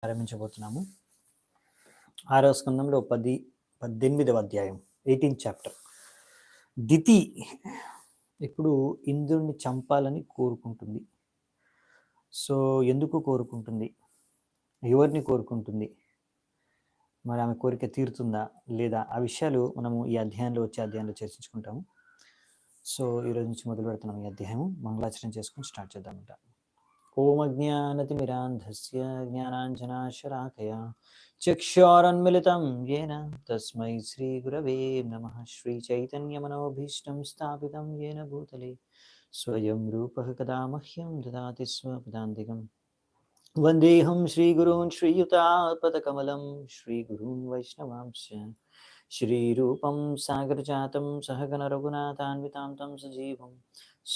ప్రారంభించబోతున్నాము. 6వ స్కందంలో 18వ అధ్యాయం 18th చాప్టర్. దితి ఇప్పుడు ఇంద్రుడిని చంపాలని కోరుకుంటుంది. సో ఎందుకు కోరుకుంటుంది, ఎవరిని కోరుకుంటుంది, మరి ఆమె కోరిక తీరుతుందా లేదా, ఆ విషయాలు మనము ఈ అధ్యాయంలో వచ్చే అధ్యాయంలో చర్చించుకుంటాము. సో ఈరోజు నుంచి మొదలు పెడుతున్నాం ఈ అధ్యాయం. మంగళాచరణ చేసుకుని స్టార్ట్ చేద్దామంట. ఓం అజ్ఞానతిమిరాంధస్య జ్ఞానాంజనాశలాకయా చక్షురున్మిళితం యేన తస్మై శ్రీగురవే నమః. శ్రీచైతన్యమనోభీష్టం స్థాపితం యేన భూతలే స్వయం రూపః కదా మహ్యం దదాతి స్వపదాంతికం. వందేహం శ్రీగురూన్ శ్రీయుతాపదకమలం శ్రీగురూన్ వైష్ణవాంశ్చ శ్రీరూపం సాగరజాతం సహగణ రఘునాథాన్వితాం తం సజీవం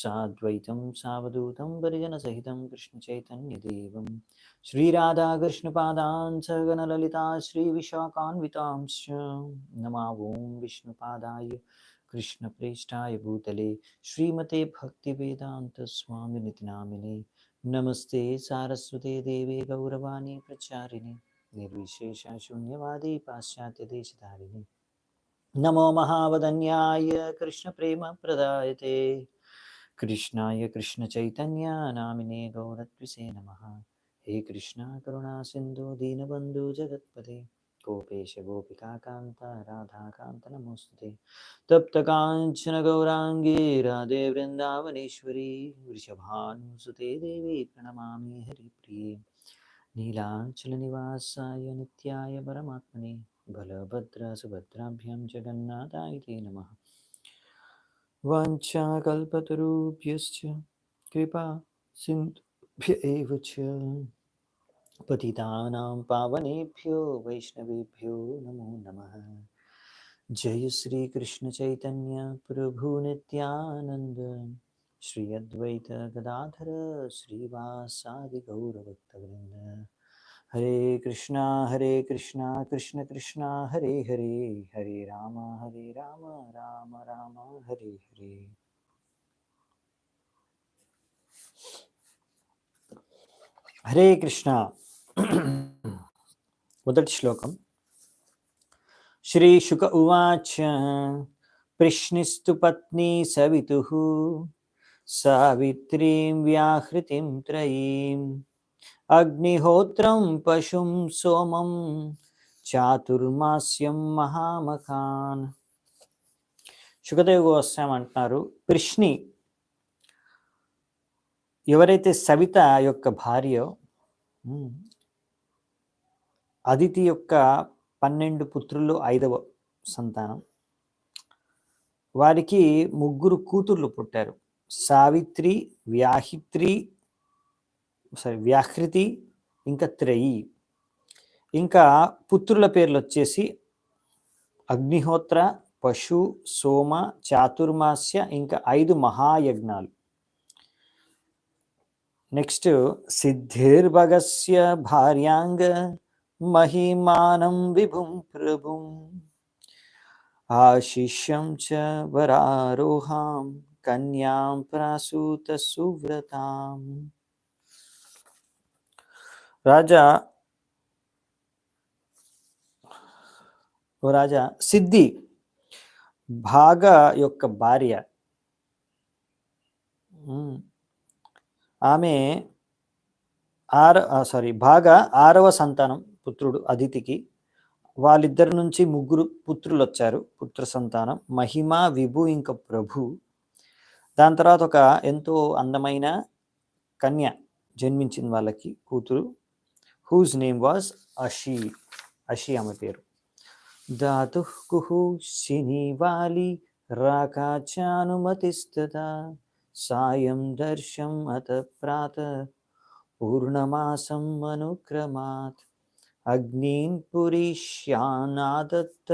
సాద్వైతం సావధూతం పరిజనసహితం కృష్ణచైతన్యదేవం శ్రీరాధాకృష్ణపాదాన్ సహగణ లలితా శ్రీవిశాఖాన్వితాంశ్చ నమా ఓం విష్ణుపాదాయ కృష్ణప్రేష్టాయ భూతలే శ్రీమతే భక్తివేదాంత స్వామినితి నామినే. నమస్తే సారస్వతే దేవే గౌరవాణి ప్రచారిణి నిర్విశేష శూన్యవాది పాశ్చాత్య దేశధారిణి. నమో మహావదన్యాయ కృష్ణ ప్రేమ ప్రదాయతే కృష్ణాయ కృష్ణ చైతన్య నామినే గౌరత్విసే నమః. హే కృష్ణ కరుణా సింధు దీనబంధు జగత్పతే గోపేశ గోపికాకాంత రాధాకాంత నమోస్తుతే. తప్త కాంచన గౌరాంగీ రాధే వృందావనేశ్వరీ వృషభానుసుతే దేవి ప్రణమామి హరిప్రియ. నీలాచల నివాసాయ నిత్యాయ పరమాత్మనే బలభద్ర సుభద్రాభ్యాం జగన్నాథాయ తే నమః. వాంఛాకల్పతరుభ్యశ్చ కృపా సింధుభ్య ఏవ చ పతితానాం పావనేభ్యో వైష్ణవేభ్యో నమో నమః. జయ శ్రీ కృష్ణ చైతన్య ప్రభు నిత్యానంద శ్రీ అద్వైత గదాధర శ్రీవాసాది గౌరభక్తవృంద. హరే కృష్ణ కృష్ణ కృష్ణ హరే హరే, హరే రామ రామ రామ హరే హరే. హరే కృష్ణ. మొదటి శ్లోకం. శ్రీ శుక ఉవాచ ప్రశ్నిస్తు పత్ని సవితుః సావిత్రీం వ్యాహృతిం త్రయీం అగ్నిహోత్రం పశుం సోమం చాతుర్మాస్యం మహామఖాన్. శుకదేవ గోస్వామి అంటున్నారు, కృష్ణి ఎవరైతే సవిత యొక్క భార్యో, అదితి యొక్క 12 పుత్రులు 5వ సంతానం, వారికి 3 కూతుర్లు పుట్టారు. సావిత్రి, వ్యాహృతి ఇంకా త్రయి. ఇంకా పుత్రుల పేర్లు వచ్చేసి అగ్నిహోత్ర, పశు, సోమ, చాతుర్మాస్య, ఇంకా 5 మహాయజ్ఞాలు. నెక్స్ట్ సిద్ధిర్భగస్య భార్యాంగ మహిమానం విభుం ప్రభుం ఆశిష్యం చ వరారోహాం కన్యాం ప్రాసూత సువ్రతాం. రాజా సిద్ధి భాగ యొక్క భార్య, ఆమె భాగ 6వ సంతానం పుత్రుడు అదితికి. వాళ్ళిద్దరి నుంచి 3 పుత్రులు వచ్చారు, పుత్ర సంతానం. మహిమ, విభు ఇంకా ప్రభు. దాని తర్వాత ఒక ఎంతో అందమైన కన్య జన్మించింది వాళ్ళకి, కూతురు. Whose name was Ashi. ఆమె పేరు. దాతుః కుహు శినివాలి రాకాచానుమతిస్తదా సాయం దర్శం అత ప్రాత పూర్ణమాసం అనుక్రమాత్ అగ్నిన్ పురిష్యానాదత్త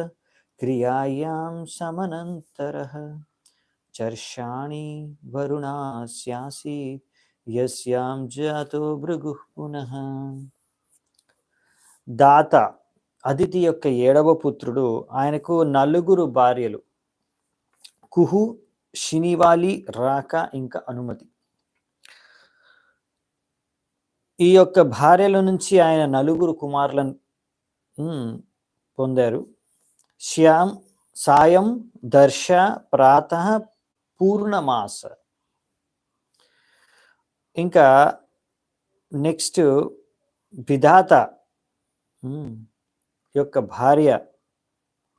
క్రియాయాం సమనంతరః చర్షాణి వరుణాస్యాసి యస్యాం జాతో భృగుః పునః. దాత అదితి యొక్క 7వ పుత్రుడు. ఆయనకు 4 భార్యలు, కుహు, శినివాలి, రాక ఇంకా అనుమతి. ఈ యొక్క భార్యల నుంచి ఆయన నలుగురు కుమారులను పొందారు. శ్యామ్, సాయం, దర్శ, ప్రాత, పూర్ణమాస. ఇంకా నెక్స్ట్ విధాత యొక్క భార్య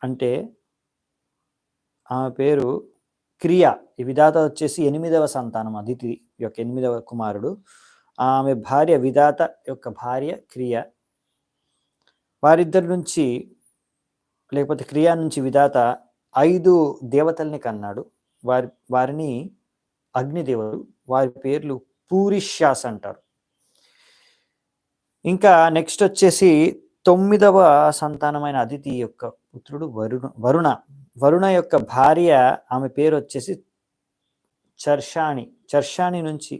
అంటే ఆమె పేరు క్రియ. ఈ విధాత వచ్చేసి 8వ సంతానం, అదితి యొక్క 8వ కుమారుడు. ఆమె భార్య విధాత యొక్క భార్య క్రియ. వారిద్దరి నుంచి లేకపోతే క్రియా నుంచి విధాత 5 దేవతల్ని కన్నాడు. వారిని అగ్నిదేవుడు. వారి పేర్లు పూరిష్యాస్ అంటారు. ఇంకా నెక్స్ట్ వచ్చేసి 9వ సంతానమైన అదితి యొక్క పుత్రుడు వరుణ. వరుణ యొక్క భార్య ఆమె పేరు వచ్చేసి చర్షాణి. చర్షాణి నుంచి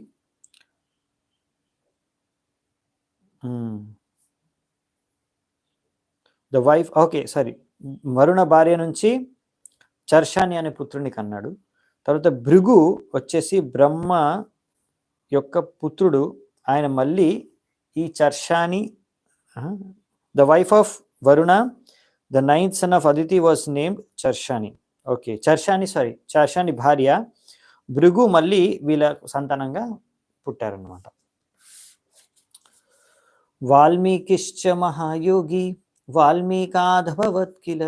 వరుణ భార్య నుంచి చర్షాని అనే పుత్రుడిని కన్నాడు. తర్వాత భృగు వచ్చేసి బ్రహ్మ యొక్క పుత్రుడు. ఆయన మళ్ళీ ఈ Charshani, the wife of Varuna, the 9th son of Aditi was named Charshani. Charshani భార్య భృగు మళ్ళీ వీళ్ళ సంతానంగా పుట్టారన్నమాట. వాల్మీకిశ్చ మహాయోగి వాల్మీకాధభవత్ కిల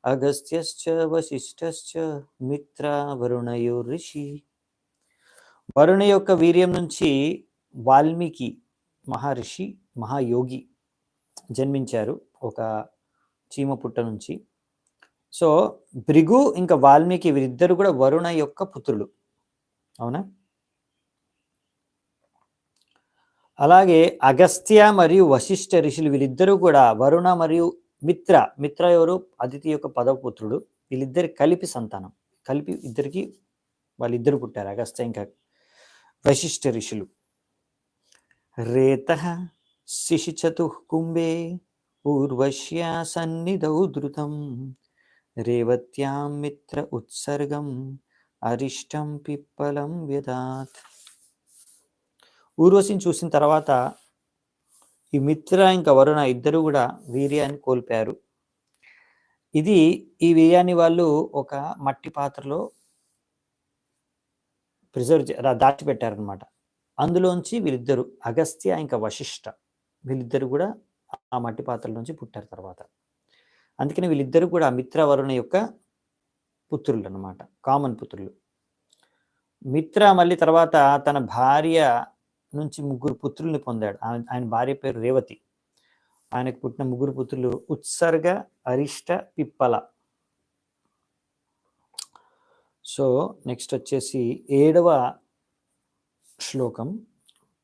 అగస్త్యశ్చ వశిష్ఠశ్చ మిత్ర వరుణయో ఋషి. వరుణ యొక్క వీర్యం నుంచి వాల్మీకి మహర్షి, మహాయోగి జన్మించారు ఒక చీమ పుట్ట నుంచి. సో భృగు ఇంకా వాల్మీకి వీరిద్దరు కూడా వరుణ యొక్క పుత్రులు, అవునా? అలాగే అగస్త్య మరియు వశిష్ఠ ఋషులు వీళ్ళిద్దరూ కూడా వరుణ మరియు మిత్ర ఎవరు? అదితి యొక్క 10వ పుత్రుడు. వీళ్ళిద్దరు కలిపి సంతానం, కలిపి వాళ్ళిద్దరు పుట్టారు, అగస్త్య ఇంకా వశిష్ఠ ఋషులు. రేత శిశిచతు కుంభే ఊర్వశ్యా సన్నిధౌ ధృతం రేవత్యాం మిత్ర ఉత్సర్గం అరిష్టం పిప్పలం వ్యదాత్. ఊర్వశిని చూసిన తర్వాత ఈ మిత్ర ఇంకా వరుణ ఇద్దరు కూడా వీర్యాన్ని కోల్పోయారు. ఈ వీర్యాన్ని వాళ్ళు ఒక మట్టి పాత్రలో దాచిపెట్టారనమాట. అందులోంచి వీళ్ళిద్దరు అగస్త్య ఇంకా వశిష్ఠ వీళ్ళిద్దరు కూడా ఆ మట్టి పాత్రలోంచి పుట్టారు తర్వాత. అందుకని వీళ్ళిద్దరు కూడా మిత్ర వరుణ యొక్క పుత్రులు అన్నమాట, కామన్ పుత్రులు. మిత్ర మళ్ళీ తర్వాత తన భార్య నుంచి 3 పుత్రుల్ని పొందాడు. ఆయన భార్య పేరు రేవతి. ఆయనకు పుట్టిన 3 పుత్రులు ఉత్సర్గ, అరిష్ట, పిప్పల. సో నెక్స్ట్ వచ్చేసి 7వ శ్లోకం.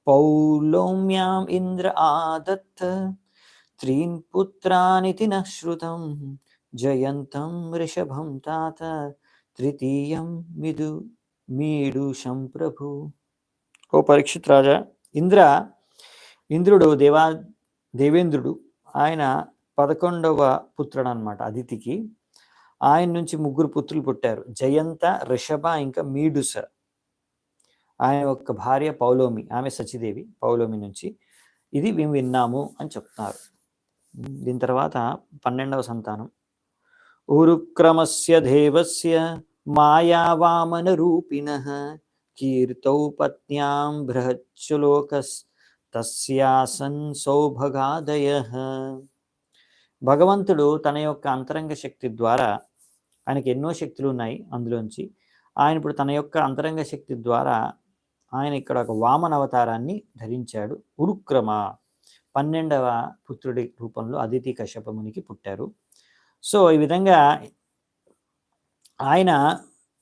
పౌలోమ్యాం ఇంద్ర ఆదత్త త్రీన్ పుత్రానితి నశ్రుతం జయంతం రిషభం తాత తృతీయం మీడుషం ప్రభు. ఓ పరీక్షిత్ రాజా, ఇంద్రుడు దేవేంద్రుడు ఆయన 11వ పుత్రుడు అనమాట అదితికి. ఆయన నుంచి 3 పుత్రులు పుట్టారు, జయంత, రిషభ ఇంకా మీడుస. ఆయన యొక్క భార్య పౌలోమి, ఆమె సచిదేవి. పౌలోమి నుంచి ఇది మేము విన్నాము అని చెప్తున్నారు. దీని తర్వాత 12వ సంతానం. ఉరుక్రమస్య దేవస్య మాయావామన రూపిణః కీర్తౌ పత్న్యాం బృహచ్చులోకస్ తస్యాసన్ సౌభగాదయః. భగవంతుడు తన యొక్క అంతరంగ శక్తి ద్వారా, ఆయనకి ఎన్నో శక్తులు ఉన్నాయి, అందులోంచి ఆయన ఇప్పుడు తన యొక్క అంతరంగ శక్తి ద్వారా ఆయన ఇక్కడ ఒక వామన అవతారాన్ని ధరించాడు. ఉరుక్రమ 12వ పుత్రుడి రూపంలో అదితి కశ్యపమునికి పుట్టారు. సో ఈ విధంగా ఆయన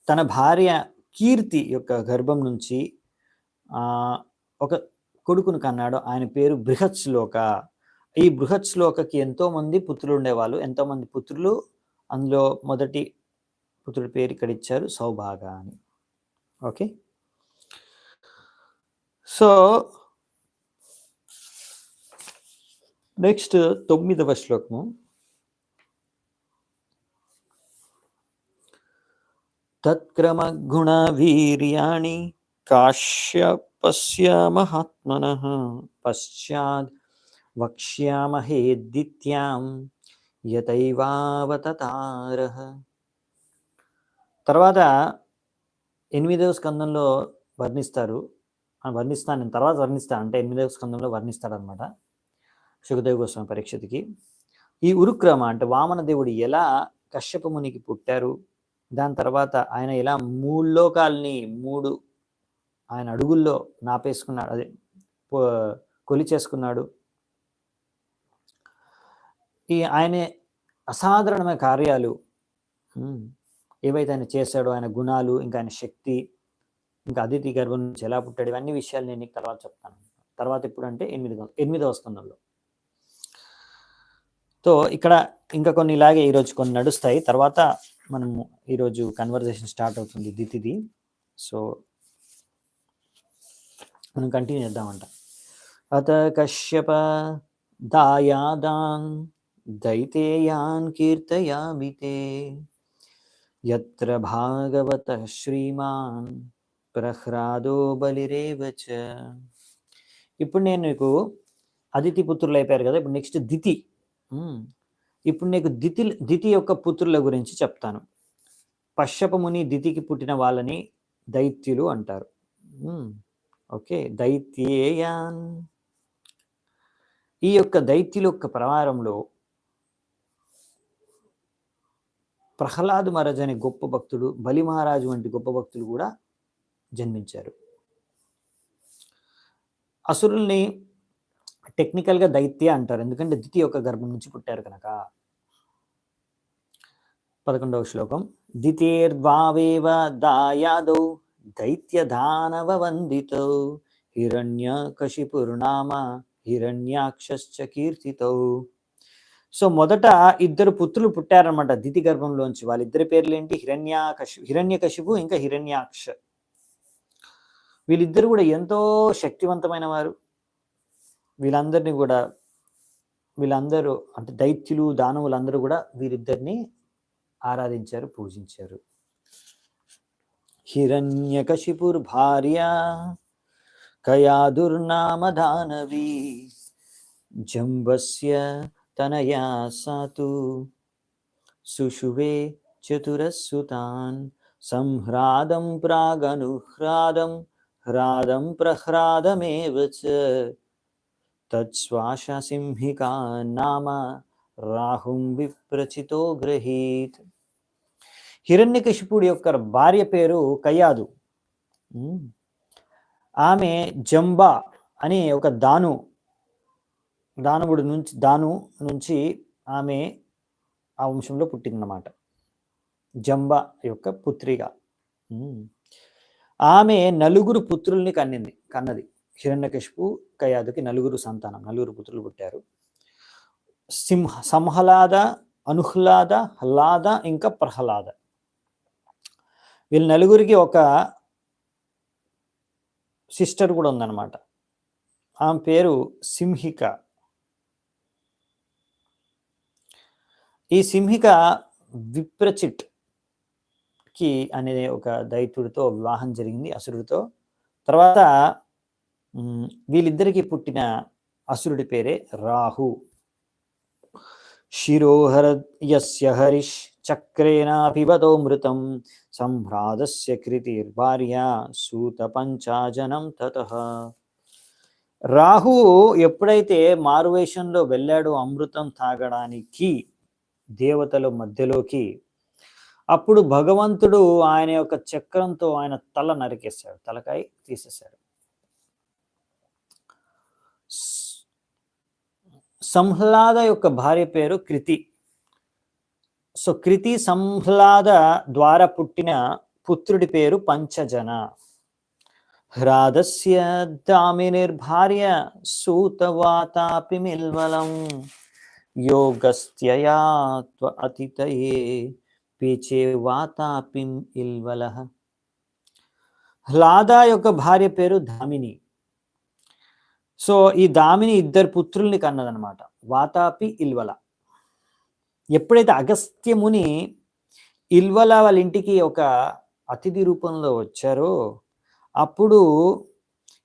తన భార్య కీర్తి యొక్క గర్భం నుంచి ఒక కొడుకును కన్నాడు. ఆయన పేరు బృహత్శ్లోక. ఈ బృహత్శ్లోకకి ఎంతోమంది పుత్రులు ఉండేవాళ్ళు, ఎంతోమంది పుత్రులు. అందులో మొదటి పుత్రుడి పేరు ఇక్కడ ఇచ్చారు, సౌభాగ అని. ఓకే, సో నెక్స్ట్ 9వ శ్లోకము. తత్క్రమ గుణ వీర్యాణి కాశ్యపస్య మహాత్మనః పశ్చాద్ వక్ష్యామహే దిత్యాం యతైవావతతారః. తర్వాత 8వ స్కందంలో వర్ణిస్తాను నేను తర్వాత వర్ణిస్తాను, అంటే 8వ స్కందంలో వర్ణిస్తాడనమాట సుఖదేవ్ గోస్వామి పరీక్షిత్కి. ఈ ఉరుక్రమ అంటే వామన దేవుడు ఎలా కశ్యప మునికి పుట్టారు, దాని తర్వాత ఆయన ఎలా 3 లోకాల్ని 3 ఆయన అడుగుల్లో నాపేసుకున్నాడు, అదే కొలి చేసుకున్నాడు, ఈ ఆయన అసాధారణమైన కార్యాలు ఏవైతే ఆయన చేశాడో, ఆయన గుణాలు, ఇంకా ఆయన శక్తి, ఇంకా అదితి గర్భం నుంచి ఎలా పుట్టాడు, ఇవన్నీ విషయాలు నేను నీకు తర్వాత చెప్తాను. తర్వాత ఇప్పుడు అంటే 8వ స్కందంలో. సో ఇక్కడ ఇంకా కొన్ని ఇలాగే ఈరోజు కొన్ని నడుస్తాయి. తర్వాత మనము ఈరోజు కన్వర్జేషన్ స్టార్ట్ అవుతుంది దితిది. సో మనం కంటిన్యూ చేద్దామంట. అత కశ్యప దాయాదాన్ దైతేయాన్ కీర్తయామితే యత్ర భాగవత శ్రీమాన్ ప్రహ్లాదో బలిరేవచ. ఇప్పుడు నేను నీకు అదితి పుత్రులు అయిపోయారు కదా, ఇప్పుడు నెక్స్ట్ దితి. ఇప్పుడు నీకు దితి యొక్క పుత్రుల గురించి చెప్తాను. పశ్యప ముని దితికి పుట్టిన వాళ్ళని దైత్యులు అంటారు. ఓకే, దైత్యేయాన్. ఈ యొక్క దైత్యుల యొక్క ప్రవారంలో ప్రహ్లాద్ మహారాజ్ అనే గొప్ప భక్తుడు, బలి మహారాజు వంటి గొప్ప భక్తులు కూడా జన్మించారు. అసురుల్ని టెక్నికల్గా దైత్య అంటారు, ఎందుకంటే దితి యొక్క గర్భం నుంచి పుట్టారు కనుక. 11వ శ్లోకం. దితేర్ద్వావేవ దాయాదౌ దైత్య దానవ వందితౌ హిరణ్యకశిపుర్నామ హిరణ్యాక్షశ్చ కీర్తితౌ. సో మొదట 2 పుత్రులు పుట్టారనమాట దితి గర్భంలోంచి. వాళ్ళిద్దరి పేర్లు ఏంటి? హిరణ్యకశిపు ఇంకా హిరణ్యాక్ష. వీళ్ళిద్దరు కూడా ఎంతో శక్తివంతమైన వారు. వీళ్ళందరూ అంటే దైత్యులు, దానవులందరూ కూడా వీరిద్దరిని ఆరాధించారు, పూజించారు. హిరణ్యకశిపుర్ భార్య కయాదుర్నామ దానవీ జంబస్య తనయా సాతు సుషువే చతురస్సుతాన్ సంహ్రాదం ప్రాగనుహ్రాదం హ్రాదం ప్రహ్రాదమేవ చ తత్శ్వాస సింహికా నామ రాహుం విప్రచితో గ్రహీత్. హిరణ్యకశిపుడి యొక్క భార్య పేరు కయాదు. ఆమె జంబా అనే ఒక దాను నుంచి ఆమె ఆ వంశంలో పుట్టిందన్నమాట. జంబా యొక్క పుత్రిగా. ఆమె 4 పుత్రుల్ని కన్నది. హిరణ్యకశిపు కయాదుకి 4 సంతానం, 4 పుత్రులు పుట్టారు. సంహ్లాద, అనుహ్లాద, హ్లాద ఇంకా ప్రహ్లాద. వీళ్ళ 4కి ఒక సిస్టర్ కూడా ఉందన్నమాట. ఆమె పేరు సింహిక. ఈ సింహిక విప్రచిట్ కి అనే ఒక దైత్యుడితో వివాహం జరిగింది, అసురుడితో. తర్వాత వీళ్ళిద్దరికి పుట్టిన అసురుడి పేరే రాహు. శిరోహర యస్య హరిష్ చక్రేణాపిబతో మృతం సంహ్రాదస్య కృతిర్భార్య సూత పంచాజనం తతః. రాహు ఎప్పుడైతే మారువేషంలో వెళ్ళాడో అమృతం తాగడానికి దేవతల మధ్యలోకి, అప్పుడు భగవంతుడు ఆయన యొక్క చక్రంతో ఆయన తల నరికేశాడు, తలకాయ తీసేశాడు. సంహ్లాద యొక్క భార్య పేరు కృతి. సో కృతి సంహ్లాద ద్వారా పుట్టిన పుత్రుడి పేరు పంచజన. హ్రాదస్య దామినిర్భార్య సూతవాతాపి మిల్వలం యోగస్త్యయా అతితయే పేచే వాతాపిం ఇల్వలః. హ్లాద యొక్క భార్య పేరు దామిని. సో ఈ దామిని 2 పుత్రుల్ని కన్నదనమాట, వాతాపి, ఇల్వల. ఎప్పుడైతే అగస్త్య ముని ఇల్వల వాళ్ళ ఇంటికి ఒక అతిథి రూపంలో వచ్చారో, అప్పుడు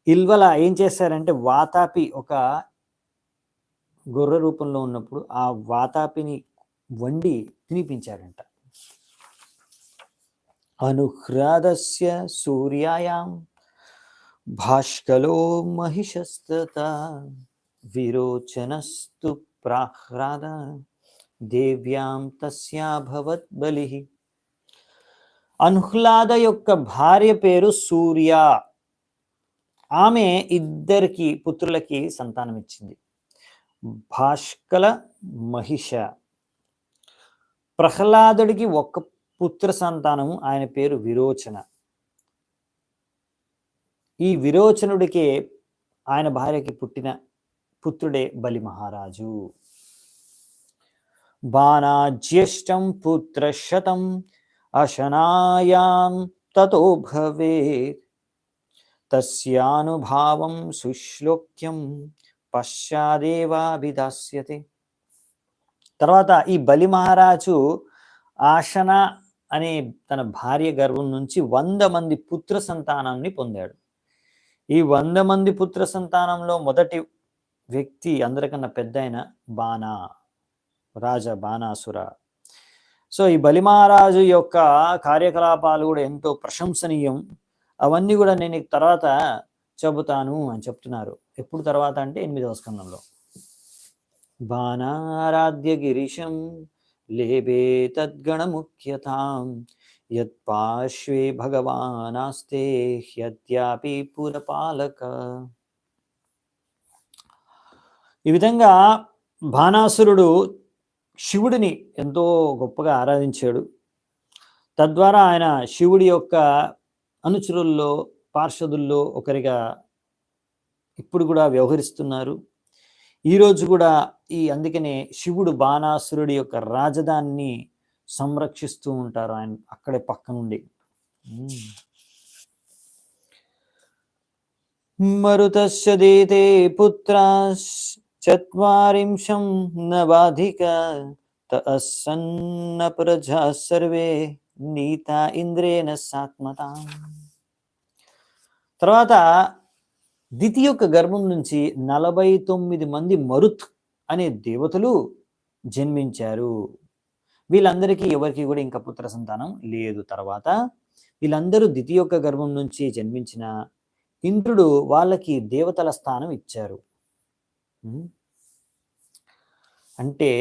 ఇల్వల ఏం చేశారంటే వాతాపి ఒక గొర్రె రూపంలో ఉన్నప్పుడు ఆ వాతాపిని వండి తినిపించాడంట. అనుహ్రాదస్య సూర్యాయాం భాష్కలో మహిషస్తత విరోచనస్తు ప్రాహ్రాద దేవ్యాం తస్యాభవత్ బలి. అనుహ్లాద యొక్క భార్య పేరు సూర్య. ఆమె ఇద్దరికి పుత్రులకి సంతానం ఇచ్చింది. భాష్కల, మహిష. ప్రహ్లాదుడికి ఒక్క పుత్ర సంతానము, ఆయన పేరు విరోచన. ఈ విరోచనుడికే ఆయన భార్యకి పుట్టిన పుత్రుడే బలి మహారాజు. బాణాజ్యేష్టం పుత్రశతం అశనాయాం తతో భవేత్ తస్యానుభావం సుశ్లోక్యం పశ్చాదేవాభిదాస్యతే. తర్వాత ఈ బలి మహారాజు ఆశన అనే తన భార్య గర్భం నుంచి 100 మంది పుత్ర సంతానాన్ని పొందాడు. ఈ 100 మంది పుత్ర సంతానంలో మొదటి వ్యక్తి అందరికన్నా పెద్ద అయిన బాణా, రాజా బాణాసుర. సో ఈ బలి మహారాజు యొక్క కార్యకలాపాలు కూడా ఎంతో ప్రశంసనీయం. అవన్నీ కూడా నేను తర్వాత చెబుతాను అని చెప్తున్నారు. ఎప్పుడు తర్వాత అంటే 8వ స్కందంలో. బాణారాధ్య గిరీశం లేబే తద్గణ ముఖ్యతాం యత్పార్శ్వే భగవానాస్తే హ్యద్యాపి పురపాలక. ఈ విధంగా బాణాసురుడు శివుడిని ఎంతో గొప్పగా ఆరాధించాడు. తద్వారా ఆయన శివుడి యొక్క అనుచరుల్లో, పార్షదుల్లో ఒకరిగా ఇప్పుడు కూడా వ్యవహరిస్తున్నారు. ఈరోజు కూడా అందుకనే శివుడు బాణాసురుడి యొక్క రాజధానిని సంరక్షిస్తూ ఉంటారు ఆయన అక్కడే పక్క నుండి. మరుతస్య దేతే పుత్రాస్ చత్వారింశం నవాధిక తస్సన్న ప్రజా సర్వే నీత ఇంద్రేణ సాత్మత. తర్వాత దితి యొక్క గర్భం నుంచి 49 మంది మరుత్ అనే దేవతలు జన్మించారు. వీళ్ళందరికీ ఎవరికి కూడా ఇంకా పుత్ర సంతానం లేదు. తర్వాత వీళ్ళందరూ దితి యొక్క గర్భం నుంచి జన్మించిన ఇంద్రుడు వాళ్ళకి దేవతల స్థానం ఇచ్చారు. అంటే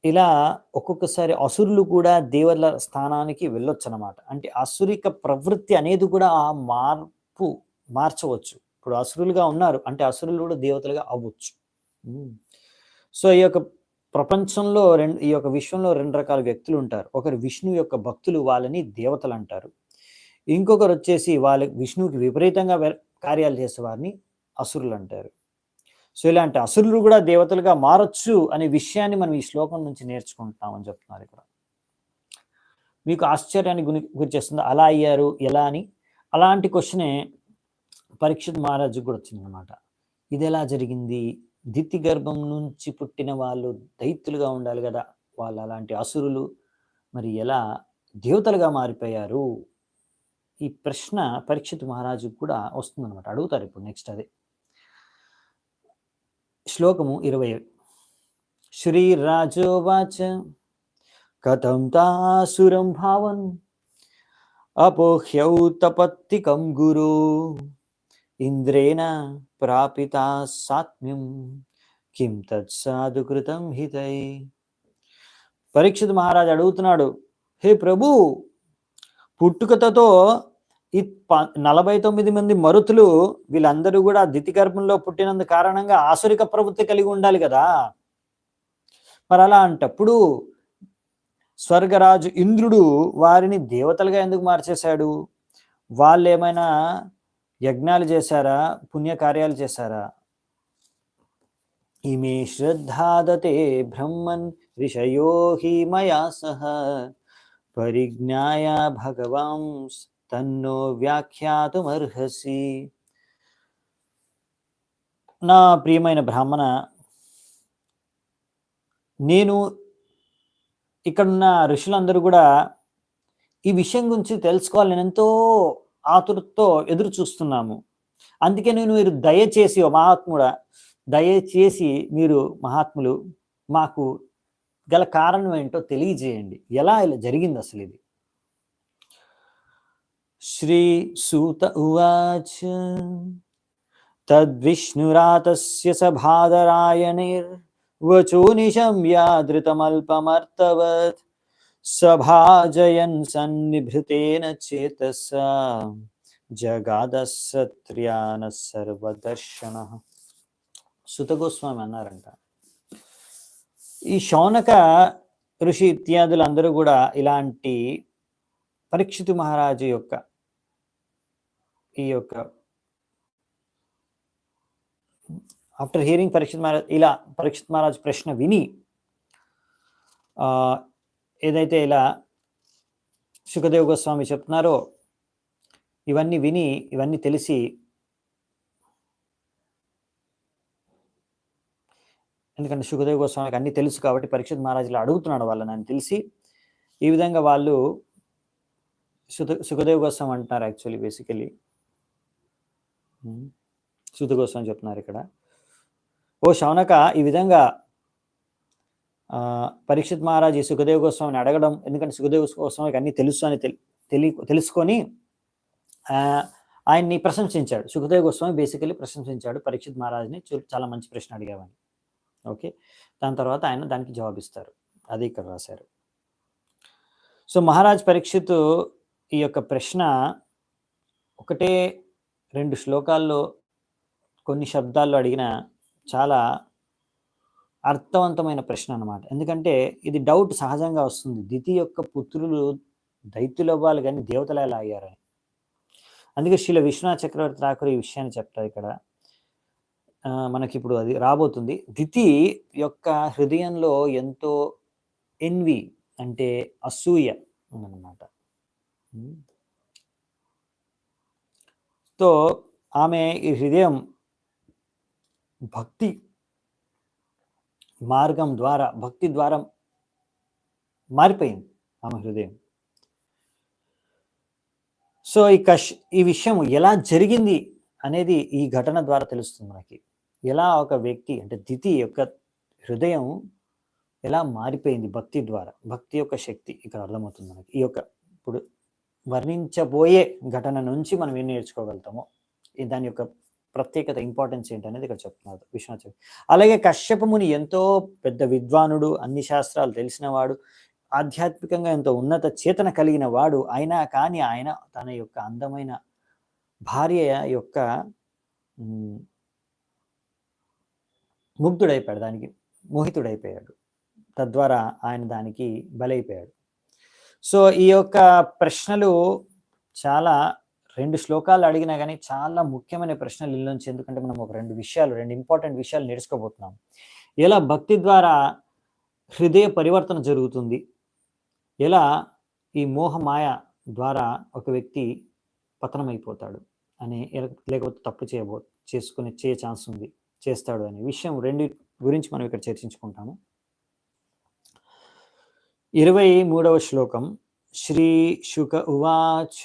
ఇలా ఒక్కొక్కసారి అసురులు కూడా దేవతల స్థానానికి వెళ్ళొచ్చు అన్నమాట. అంటే అసురిక ప్రవృత్తి అనేది కూడా ఆ మార్చవచ్చు. ఇప్పుడు అసురులుగా ఉన్నారు అంటే అసురులు కూడా దేవతలుగా అవ్వచ్చు. సో ఈ యొక్క ప్రపంచంలో ఈ యొక్క విశ్వంలో 2 రకాల వ్యక్తులు ఉంటారు. ఒకరు విష్ణు యొక్క భక్తులు, వాళ్ళని దేవతలు అంటారు. ఇంకొకరు వచ్చేసి విష్ణువుకి విపరీతంగా కార్యాలు చేసే వారిని అసురులు అంటారు. సో ఇలాంటి అసురులు కూడా దేవతలుగా మారచ్చు అనే విషయాన్ని మనం ఈ శ్లోకం నుంచి నేర్చుకుంటామని చెప్తున్నారు. ఇక్కడ మీకు ఆశ్చర్యాన్ని గురి చేస్తుంది, అలా అయ్యారు ఎలా అని. అలాంటి క్వశ్చనే పరీక్షిత్ మహారాజుకు కూడా వచ్చిందనమాట. ఇది ఎలా జరిగింది? దితి గర్భం నుంచి పుట్టిన వాళ్ళు దైత్యులుగా ఉండాలి కదా, వాళ్ళు అలాంటి అసురులు మరి ఎలా దేవతలుగా మారిపోయారు? ఈ ప్రశ్న పరీక్షిత్ మహారాజుకు కూడా వస్తుందన్నమాట. అడుగుతారు ఇప్పుడు నెక్స్ట్ అదే. శ్లోకము 20. శ్రీరాజోవాచ కథం తాసురం భావన్ అపోహ్యౌ తపత్తికం గురు ఇంద్రేణ ప్రాపితా సాత్మ్యం కిం తత్సాధు కృతం హితై. పరీక్షిత్ మహారాజు అడుగుతున్నాడు, హే ప్రభు, పుట్టుకతో ఈ 49 మంది మరుతులు వీళ్ళందరూ కూడా దితి గర్భంలో పుట్టినందు కారణంగా ఆసురిక ప్రవృత్తి కలిగి ఉండాలి కదా. మరి అలా అంటప్పుడు స్వర్గరాజు ఇంద్రుడు వారిని దేవతలుగా ఎందుకు మార్చేశాడు? వాళ్ళు ఏమైనా యజ్ఞాలు చేశారా, పుణ్యకార్యాలు చేశారా? ఇమే శ్రద్ధాదతే బ్రహ్మన్ ఋషయో హి మయా సహ పరిజ్ఞాయ భగవాన్ తన్నో వ్యాఖ్యాతుమర్హసి. నా ప్రియమైన బ్రాహ్మణ, నేను ఇక్కడున్న ఋషులందరూ కూడా ఈ విషయం గురించి తెలుసుకోవాలి, నేను ఎంతో ఆతురతో ఎదురు చూస్తున్నాము. అందుకని మీరు దయచేసి, ఓ మహాత్ముడా, దయచేసి మీరు మహాత్ములు మాకు గల కారణం ఏంటో తెలియజేయండి. ఎలా ఇలా జరిగింది అసలు ఇది? శ్రీ సూత ఉవాచ తద్విష్ణురాతస్య సభాదరాయణిర్వచో నిశమ్యాదృతమల్పమర్తవత్ సభాజయన్ సన్నిభృతేన చేతసా జగాదసత్ర్యాన సర్వదర్శన. సుత గోస్వామి అన్నారంట, ఈ శౌనక ఋషి ఇత్యాదులు అందరూ కూడా ఇలాంటి పరీక్షితు మహారాజు యొక్క ఈ యొక్క ఆఫ్టర్ హియరింగ్ పరీక్షిత్ మహారాజ్, ఇలా పరీక్షిత్ మహారాజ్ ప్రశ్న విని ఏదైతే ఇలా శుకదేవ్ గోస్వామి చెప్తున్నారో ఇవన్నీ విని, ఇవన్నీ తెలిసి, ఎందుకంటే శుకదేవ్ గోస్వామికి అన్నీ తెలుసు కాబట్టి పరీక్షిత్ మహారాజులు అడుగుతున్నాడు వాళ్ళని అని తెలిసి, ఈ విధంగా వాళ్ళు శుకదేవ్ గోస్వామి అంటున్నారు. యాక్చువల్లీ బేసికలీ సుత గోస్వామి చెప్తున్నారు ఇక్కడ, ఓ శౌనక, ఈ విధంగా పరీక్షిత్ మహారాజ్ ఈ సుఖదేవ్ గోస్వామిని అడగడం, ఎందుకంటే సుఖదేవ్ గోస్వామికి అన్నీ తెలుసు అని తెలుసుకొని ఆయన్ని ప్రశంసించాడు. సుఖదేవ్ గోస్వామి బేసికలీ ప్రశంసించాడు పరీక్షిత్ మహారాజ్ని, చాలా మంచి ప్రశ్న అడిగామని. ఓకే, దాని తర్వాత ఆయన దానికి జవాబిస్తారు. అది ఇక్కడ రాశారు. సో మహారాజ్ పరీక్షిత్ ఈ యొక్క ప్రశ్న ఒకటే 2 శ్లోకాల్లో కొన్ని శబ్దాల్లో అడిగిన చాలా అర్థవంతమైన ప్రశ్న అన్నమాట. ఎందుకంటే ఇది డౌట్ సహజంగా వస్తుంది, దితి యొక్క పుత్రులు దైత్యులు అవ్వాలి కానీ దేవతలు ఎలా అయ్యారని. అందుకే శ్రీల విశ్వనాథ్ చక్రవర్తి ఠాకూర్ ఈ విషయాన్ని చెప్తారు ఇక్కడ. మనకి ఇప్పుడు అది రాబోతుంది. దితి యొక్క హృదయంలో ఎంతో ఎన్వి అంటే అసూయ ఉందన్నమాట. తో ఆమె ఈ హృదయం భక్తి మార్గం ద్వారా, భక్తి ద్వారా మారిపోయింది ఆమె హృదయం. సో ఈ విషయం ఎలా జరిగింది అనేది ఈ ఘటన ద్వారా తెలుస్తుంది మనకి. ఎలా ఒక వ్యక్తి అంటే దితి యొక్క హృదయం ఎలా మారిపోయింది భక్తి ద్వారా, భక్తి యొక్క శక్తి ఇక్కడ అర్థమవుతుంది మనకి. ఈ యొక్క ఇప్పుడు వర్ణించబోయే ఘటన నుంచి మనం ఏం నేర్చుకోగలుగుతామో, దాని యొక్క ప్రత్యేకత, ఇంపార్టెన్స్ ఏంటనేది ఇక్కడ చెప్తున్నారు విశ్వనాథ్. అలాగే కశ్యప ముని ఎంతో పెద్ద విద్వానుడు, అన్ని శాస్త్రాలు తెలిసినవాడు, ఆధ్యాత్మికంగా ఎంతో ఉన్నత చేతన కలిగిన వాడు. అయినా కానీ ఆయన తన యొక్క అందమైన భార్య యొక్క ముగ్ధుడైపోయాడు, దానికి మోహితుడైపోయాడు. తద్వారా ఆయన దానికి బలైపోయాడు. సో ఈ యొక్క ప్రశ్నలు చాలా 2 శ్లోకాలు అడిగినా కానీ చాలా ముఖ్యమైన ప్రశ్నలు ఇల్లుంచి. ఎందుకంటే మనం ఒక 2 ఇంపార్టెంట్ విషయాలు నేర్చుకోబోతున్నాం. ఎలా భక్తి ద్వారా హృదయ పరివర్తన జరుగుతుంది, ఎలా ఈ మోహమాయ ద్వారా ఒక వ్యక్తి పతనమైపోతాడు అని, లేకపోతే తప్పు చేయ ఛాన్స్ ఉంది, చేస్తాడు అనే విషయం 2 గురించి మనం ఇక్కడ చర్చించుకుంటాము. 23వ శ్లోకం. శ్రీ శుక ఉవాచ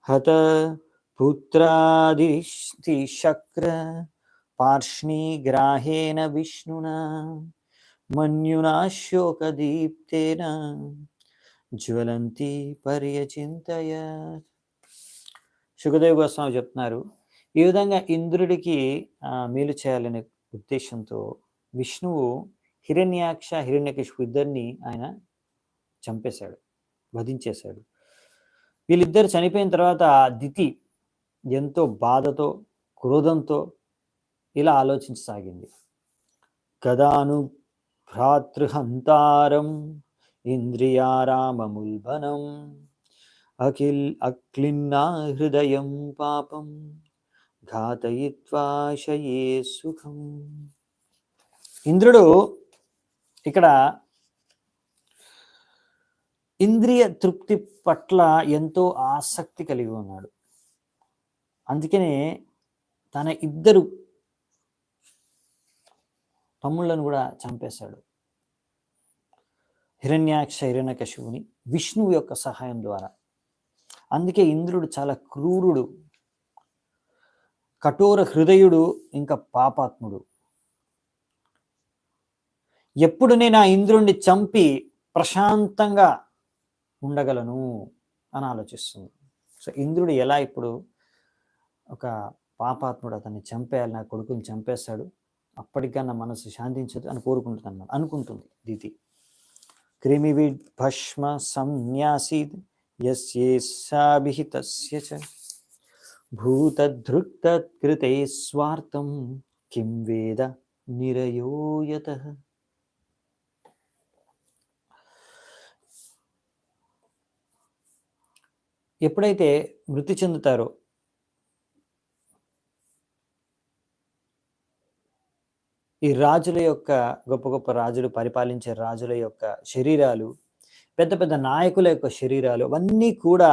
హత పుత్రాదితి శక్ర పార్ష్ణీ గ్రాహేణ విష్ణునా మన్యునా శోకదీప్తేన జ్వలంతి పర్యచింతయ. శుకదేవ్ గోస్వామి చెప్తున్నారు, ఈ విధంగా ఇంద్రుడికి మేలు చేయాలనే ఉద్దేశంతో విష్ణువు హిరణ్యాక్ష, హిరణ్యకశిపు ఇద్దరిని ఆయన చంపేశాడు, వధించేశాడు. వీళ్ళిద్దరు చనిపోయిన తర్వాత దితి ఎంతో బాధతో, క్రోధంతో ఇలా ఆలోచించసాగింది. కదాను భ్రాతృహంతారం ఇంద్రియారామముల్బనం అక్లిన్నా హృదయం పాపం ఘాతయిత్వాశయే సుఖం. ఇంద్రుడు ఇక్కడ ఇంద్రియ తృప్తి పట్ల ఎంతో ఆసక్తి కలిగి ఉన్నాడు. అందుకనే తన 2 తమ్ముళ్ళను కూడా చంపేశాడు. హిరణ్యాక్ష, హిరణ్యకశిపుని విష్ణువు యొక్క సహాయం ద్వారా. అందుకే ఇంద్రుడు చాలా క్రూరుడు, కఠోర హృదయుడు, ఇంకా పాపాత్ముడు. ఎప్పుడు నేను ఆ ఇంద్రుణ్ణి చంపి ప్రశాంతంగా ఉండగలను అని ఆలోచిస్తుంది. సో ఇంద్రుడు ఎలా ఇప్పుడు ఒక పాపాత్ముడు అతన్ని చంపేయాలి, నా కొడుకుని చంపేస్తాడు, అప్పటిగా నా మనసు శాంతించదు అని కోరుకుంటుంది అన్నమాట, అనుకుంటుంది దితి. క్రిమివిడ్ భస్మ సంన్యాసీద్ యస్యేషాభిహితస్య చ భూతధృక్తత్కృతే స్వార్థం కిం వేద నిరయో యతః. ఎప్పుడైతే మృతి చెందుతారో ఈ రాజుల యొక్క, గొప్ప గొప్ప రాజులు పరిపాలించే రాజుల యొక్క శరీరాలు, పెద్ద పెద్ద నాయకుల యొక్క శరీరాలు అవన్నీ కూడా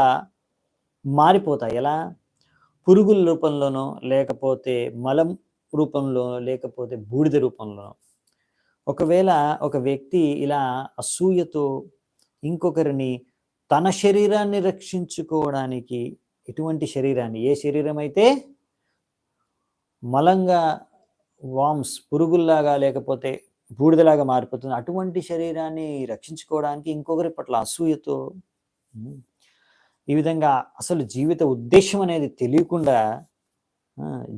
మారిపోతాయి. ఎలా? పురుగుల రూపంలోనో, లేకపోతే మలం రూపంలోనో, లేకపోతే బూడిద రూపంలోనో. ఒకవేళ ఒక వ్యక్తి ఇలా అసూయతో ఇంకొకరిని తన శరీరాన్ని రక్షించుకోవడానికి, ఎటువంటి శరీరాన్ని, ఏ శరీరం అయితే మలంగా వామ్స్ పురుగుల్లాగా లేకపోతే బూడిదలాగా మారిపోతుంది, అటువంటి శరీరాన్ని రక్షించుకోవడానికి ఇంకొకరి పట్ల అసూయతో ఈ విధంగా అసలు జీవిత ఉద్దేశం అనేది తెలియకుండా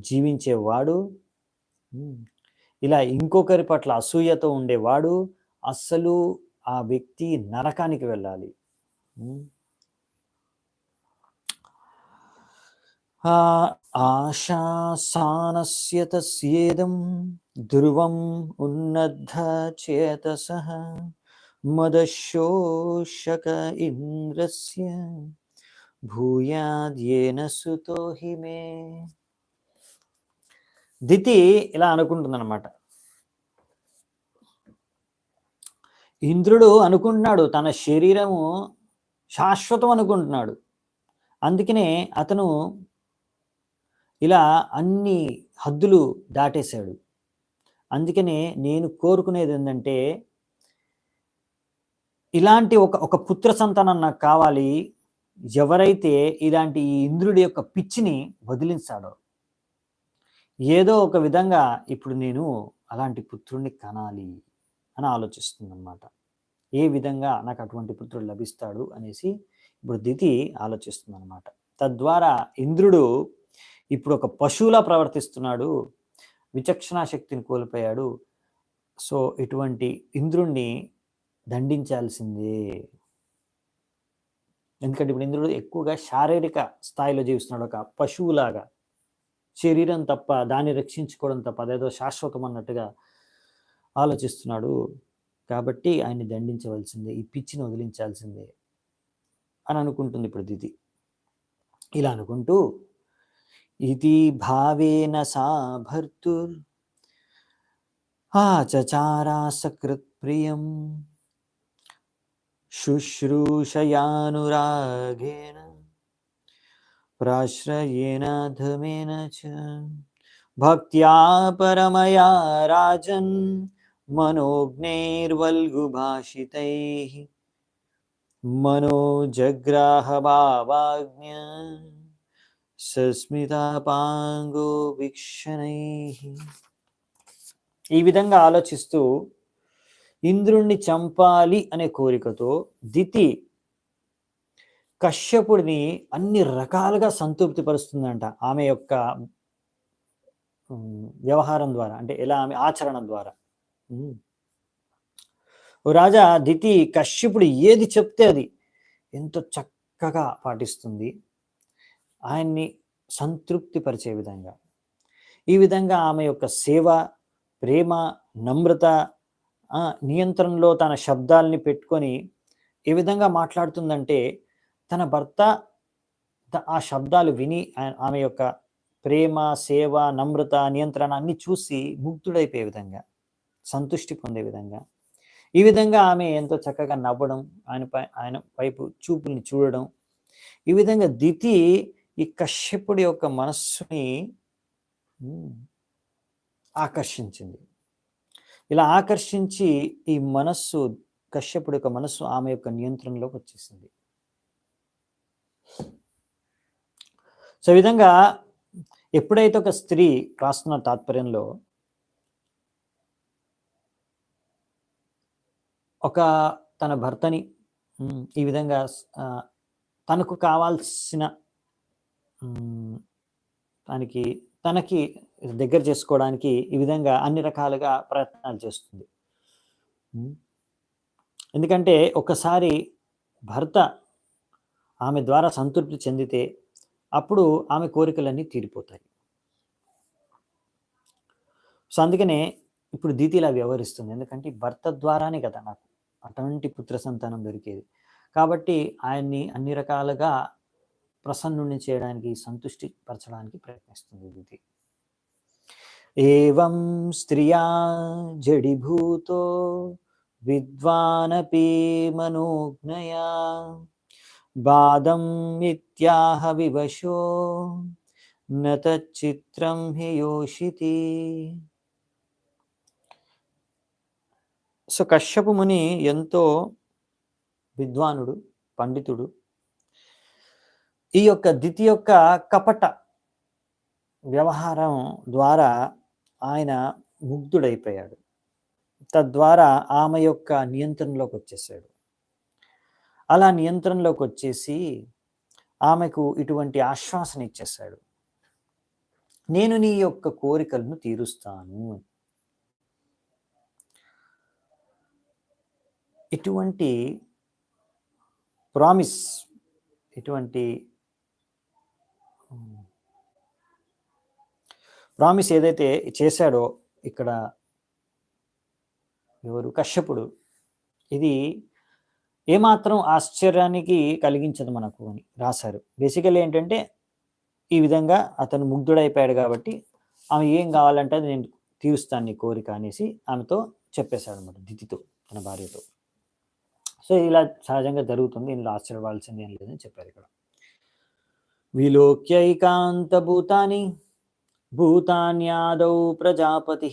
జీవించేవాడు, ఇలా ఇంకొకరి పట్ల అసూయతో ఉండేవాడు, అస్సలు ఆ వ్యక్తి నరకానికి వెళ్ళాలి. ఆశాసానస్య తస్యేదం ధ్రువం ఉన్నద్ధ చేతసః మదశోషక ఇంద్రస్య భూయాద్యేన సుతో హిమే. దితి ఇలా అనుకుంటుందన్నమాట. ఇంద్రుడు అనుకుంటున్నాడు తన శరీరము శాశ్వతం అనుకుంటున్నాడు, అందుకనే అతను ఇలా అన్ని హద్దులు దాటేశాడు. అందుకనే నేను కోరుకునేది ఏంటంటే, ఇలాంటి ఒక పుత్ర సంతానం నాకు కావాలి, ఎవరైతే ఇలాంటి ఈ ఇంద్రుడి యొక్క పిచ్చిని వదిలించాడో, ఏదో ఒక విధంగా ఇప్పుడు నేను అలాంటి పుత్రుడిని కనాలి అని ఆలోచిస్తుందన్నమాట. ఏ విధంగా నాకు అటువంటి పుత్రుడు లభిస్తాడు అనేసి ఇప్పుడు దితి ఆలోచిస్తుందన్నమాట. తద్వారా ఇంద్రుడు ఇప్పుడు ఒక పశువులా ప్రవర్తిస్తున్నాడు, విచక్షణా శక్తిని కోల్పోయాడు. సో ఇటువంటి ఇంద్రుణ్ణి దండించాల్సిందే. ఎందుకంటే ఇప్పుడు ఇంద్రుడు ఎక్కువగా శారీరక స్థాయిలో జీవిస్తున్నాడు, ఒక పశువులాగా, శరీరం తప్ప, దాన్ని రక్షించుకోవడం తప్ప అదేదో శాశ్వతం అన్నట్టుగా ఆలోచిస్తున్నాడు. కాబట్టి ఆయన్ని దండించవలసిందే, ఈ పిచ్చిని వదిలించాల్సిందే అని అనుకుంటుంది ఇప్పుడు దితి. ఇలా అనుకుంటూ ఇతి భావేన సా భర్తుర్ ఆచచారా సకృత్ ప్రియం శుశ్రూషయానురాగేణ ప్రాశ్రయేణ ధమేన చ భక్త్యా పరమయా రాజన్ మనోజ్ఞైర్వల్గుభాషితైః మనోజగ్రాహ భావాజ్ఞ సస్మితాపాంగో వీక్షణైః. ఈ విధంగా ఆలోచిస్తూ ఇంద్రుణ్ణి చంపాలి అనే కోరికతో దితి కశ్యపుడిని అన్ని రకాలుగా సంతృప్తి పరుస్తుందంట, ఆమె యొక్క వ్యవహారం ద్వారా, అంటే ఎలా, ఆమె ఆచరణ ద్వారా. ఓ రాజా, దితి కశ్యపుడు ఏది చెప్తే అది ఎంతో చక్కగా పాటిస్తుంది, ఆయన్ని సంతృప్తి పరిచే విధంగా. ఈ విధంగా ఆమె యొక్క సేవ, ప్రేమ, నమ్రత, నియంత్రణలో తన శబ్దాల్ని పెట్టుకొని ఏ విధంగా మాట్లాడుతుందంటే, తన భర్త ఆ శబ్దాలు విని ఆమె యొక్క ప్రేమ, సేవ, నమ్రత, నియంత్రణ అన్ని చూసి ముగ్ధుడైపోయే విధంగా, సంతృష్టి పొందే విధంగా, ఈ విధంగా ఆమె ఎంతో చక్కగా నవ్వడం, ఆయన వైపు చూపుల్ని చూడడం, ఈ విధంగా దితి ఈ కశ్యపుడి యొక్క మనస్సుని ఆకర్షించింది. ఇలా ఆకర్షించి ఈ మనస్సు, కశ్యపుడి యొక్క మనస్సు ఆమె యొక్క నియంత్రణలోకి వచ్చేసింది. సో ఈ విధంగా ఎప్పుడైతే ఒక స్త్రీ రాస్తున్న తాత్పర్యంలో ఒక తన భర్తని ఈ విధంగా తనకు కావాల్సిన తనకి దగ్గర చేసుకోవడానికి ఈ విధంగా అన్ని రకాలుగా ప్రయత్నాలు చేస్తుంది. ఎందుకంటే ఒకసారి భర్త ఆమె ద్వారా సంతృప్తి చెందితే అప్పుడు ఆమె కోరికలన్నీ తీరిపోతాయి. సో అందుకనే ఇప్పుడు దీతి ఇలా వ్యవహరిస్తుంది. ఎందుకంటే భర్త ద్వారానే కదా నాకు అటువంటి పుత్ర సంతానం దొరికేది. కాబట్టి ఆయన్ని అన్ని రకాలుగా ప్రసన్నుని చేయడానికి, సంతుష్టి పరచడానికి ప్రయత్నిస్తుంది దీతి. ఏవం స్త్రియా జడిభూతో విద్వానపి మనోజ్ఞయా బాధం ఇత్యాహ వివశో నతచిత్రం హి యోషితి. సో కశ్యపు ముని ఎంతో విద్వానుడు, పండితుడు. ఈ యొక్క దితి యొక్క కపట వ్యవహారం ద్వారా ఆయన ముగ్ధుడైపోయాడు. తద్వారా ఆమె యొక్క నియంత్రణలోకి వచ్చేసాడు. అలా నియంత్రణలోకి వచ్చేసి ఆమెకు ఇటువంటి ఆశ్వాసన ఇచ్చేశాడు, నేను నీ యొక్క కోరికలను తీరుస్తాను. ఇటువంటి ప్రామిస్, ఏదైతే చేశాడో ఇక్కడ ఎవరు కశ్యపుడు, ఇది ఏమాత్రం ఆశ్చర్యానికి కలిగించదు మనకు అని రాశారు. బేసికల్లీ ఏంటంటే ఈ విధంగా అతను ముగ్ధుడైపోయాడు కాబట్టి ఆమె ఏం కావాలంటే అది నేను తీరుస్తాను నీ కోరిక అనేసి ఆమెతో చెప్పేశాడు అనమాట, దితితో, తన భార్యతో. సో ఇలా సహజంగా జరుగుతుంది, ఇందులో ఆశ్చర్యపడాల్సింది ఏం లేదని చెప్పారు ఇక్కడ. విలోక్యైకాంత భూతాన్యాదౌ ప్రజాపతి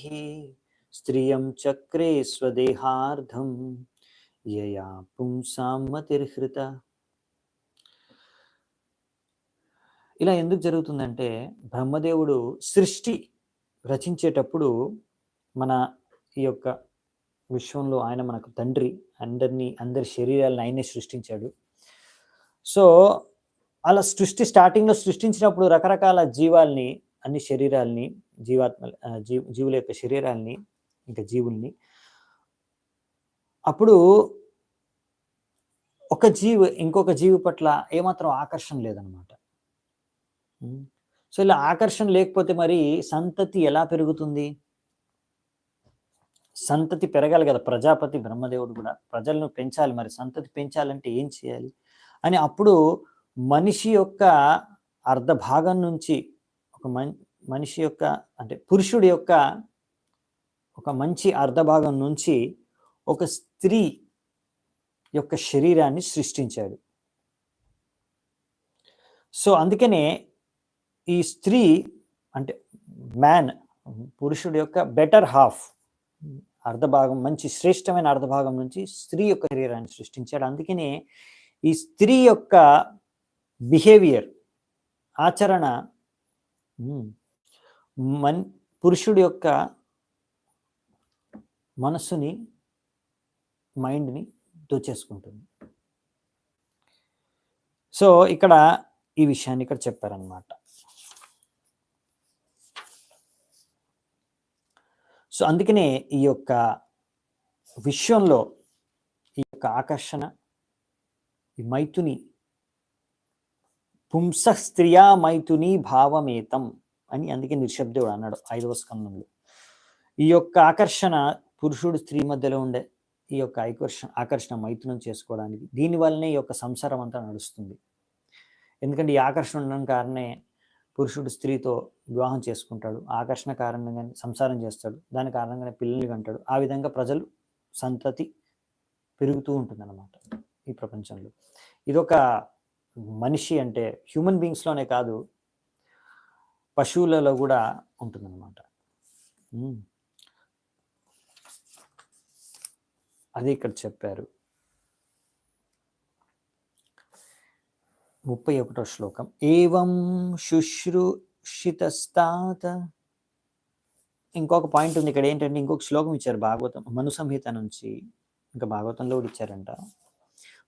స్త్రియం చక్రే స్వదేహార్థం యయా పుంసాం మతిర్హృత. ఇలా ఎందుకు జరుగుతుందంటే బ్రహ్మదేవుడు సృష్టి రచించేటప్పుడు మన ఈ యొక్క విశ్వంలో ఆయన మనకు తండ్రి, అందరి శరీరాలను ఆయనే సృష్టించాడు. సో అలా స్టార్టింగ్లో సృష్టించినప్పుడు రకరకాల జీవాల్ని, అన్ని శరీరాల్ని, జీవుల యొక్క శరీరాల్ని, ఇంకా జీవుల్ని, అప్పుడు ఒక జీవి ఇంకొక జీవి పట్ల ఏమాత్రం ఆకర్షణ లేదనమాట. సో ఇలా ఆకర్షణ లేకపోతే మరి సంతతి ఎలా పెరుగుతుంది? సంతతి పెరగాలి కదా. ప్రజాపతి బ్రహ్మదేవుడు కూడా ప్రజలను పెంచాలి, మరి సంతతి పెంచాలంటే ఏం చేయాలి అని అప్పుడు మనిషి యొక్క అర్ధభాగం నుంచి మనిషి యొక్క అంటే పురుషుడి యొక్క ఒక మంచి అర్ధభాగం నుంచి ఒక స్త్రీ యొక్క శరీరాన్ని సృష్టించాడు. సో అందుకనే ఈ స్త్రీ అంటే పురుషుడి యొక్క బెటర్ హాఫ్, అర్ధభాగం, మంచి శ్రేష్టమైన అర్ధభాగం నుంచి స్త్రీ యొక్క శరీరాన్ని సృష్టించాడు. అందుకనే ఈ స్త్రీ యొక్క బిహేవియర్, ఆచరణ పురుషుడి యొక్క మనస్సుని, మైండ్ని దోచేసుకుంటుంది. సో ఇక్కడ ఈ విషయాన్ని ఇక్కడ చెప్పారనమాట. సో అందుకనే ఈ యొక్క విశ్వంలో ఈ యొక్క ఆకర్షణ, ఈ మైథుని, పుంస స్త్రియా మైథుని భావమేతం అని అందుకే నిశ్శబ్దుడు అన్నాడు 5వ స్కందంలో. ఈ యొక్క ఆకర్షణ పురుషుడు స్త్రీ మధ్యలో ఉండే ఈ యొక్క ఆకర్షణ మైథునం చేసుకోవడానికి, దీనివల్లనే ఈ యొక్క సంసారం అంతా నడుస్తుంది. ఎందుకంటే ఈ ఆకర్షణ ఉండడం కారణమే పురుషుడు స్త్రీతో వివాహం చేసుకుంటాడు, ఆకర్షణ కారణంగానే సంసారం చేస్తాడు, దాని కారణంగానే పిల్లల్ని కంటాడు. ఆ విధంగా ప్రజలు సంతతి పెరుగుతూ ఉంటుందన్నమాట ఈ ప్రపంచంలో. ఇదొక మనిషి అంటే హ్యూమన్ బీయింగ్స్లోనే కాదు, పశువులలో కూడా ఉంటుందన్నమాట. అది ఇక్కడ చెప్పారు. 31వ శ్లోకం. ఏవం శుశ్రూషితస్తాత. ఇంకొక పాయింట్ ఉంది ఇక్కడ. ఏంటంటే ఇంకొక శ్లోకం ఇచ్చారు భాగవతం మను సంహిత నుంచి, ఇంకా భాగవతంలో కూడా ఇచ్చారంట.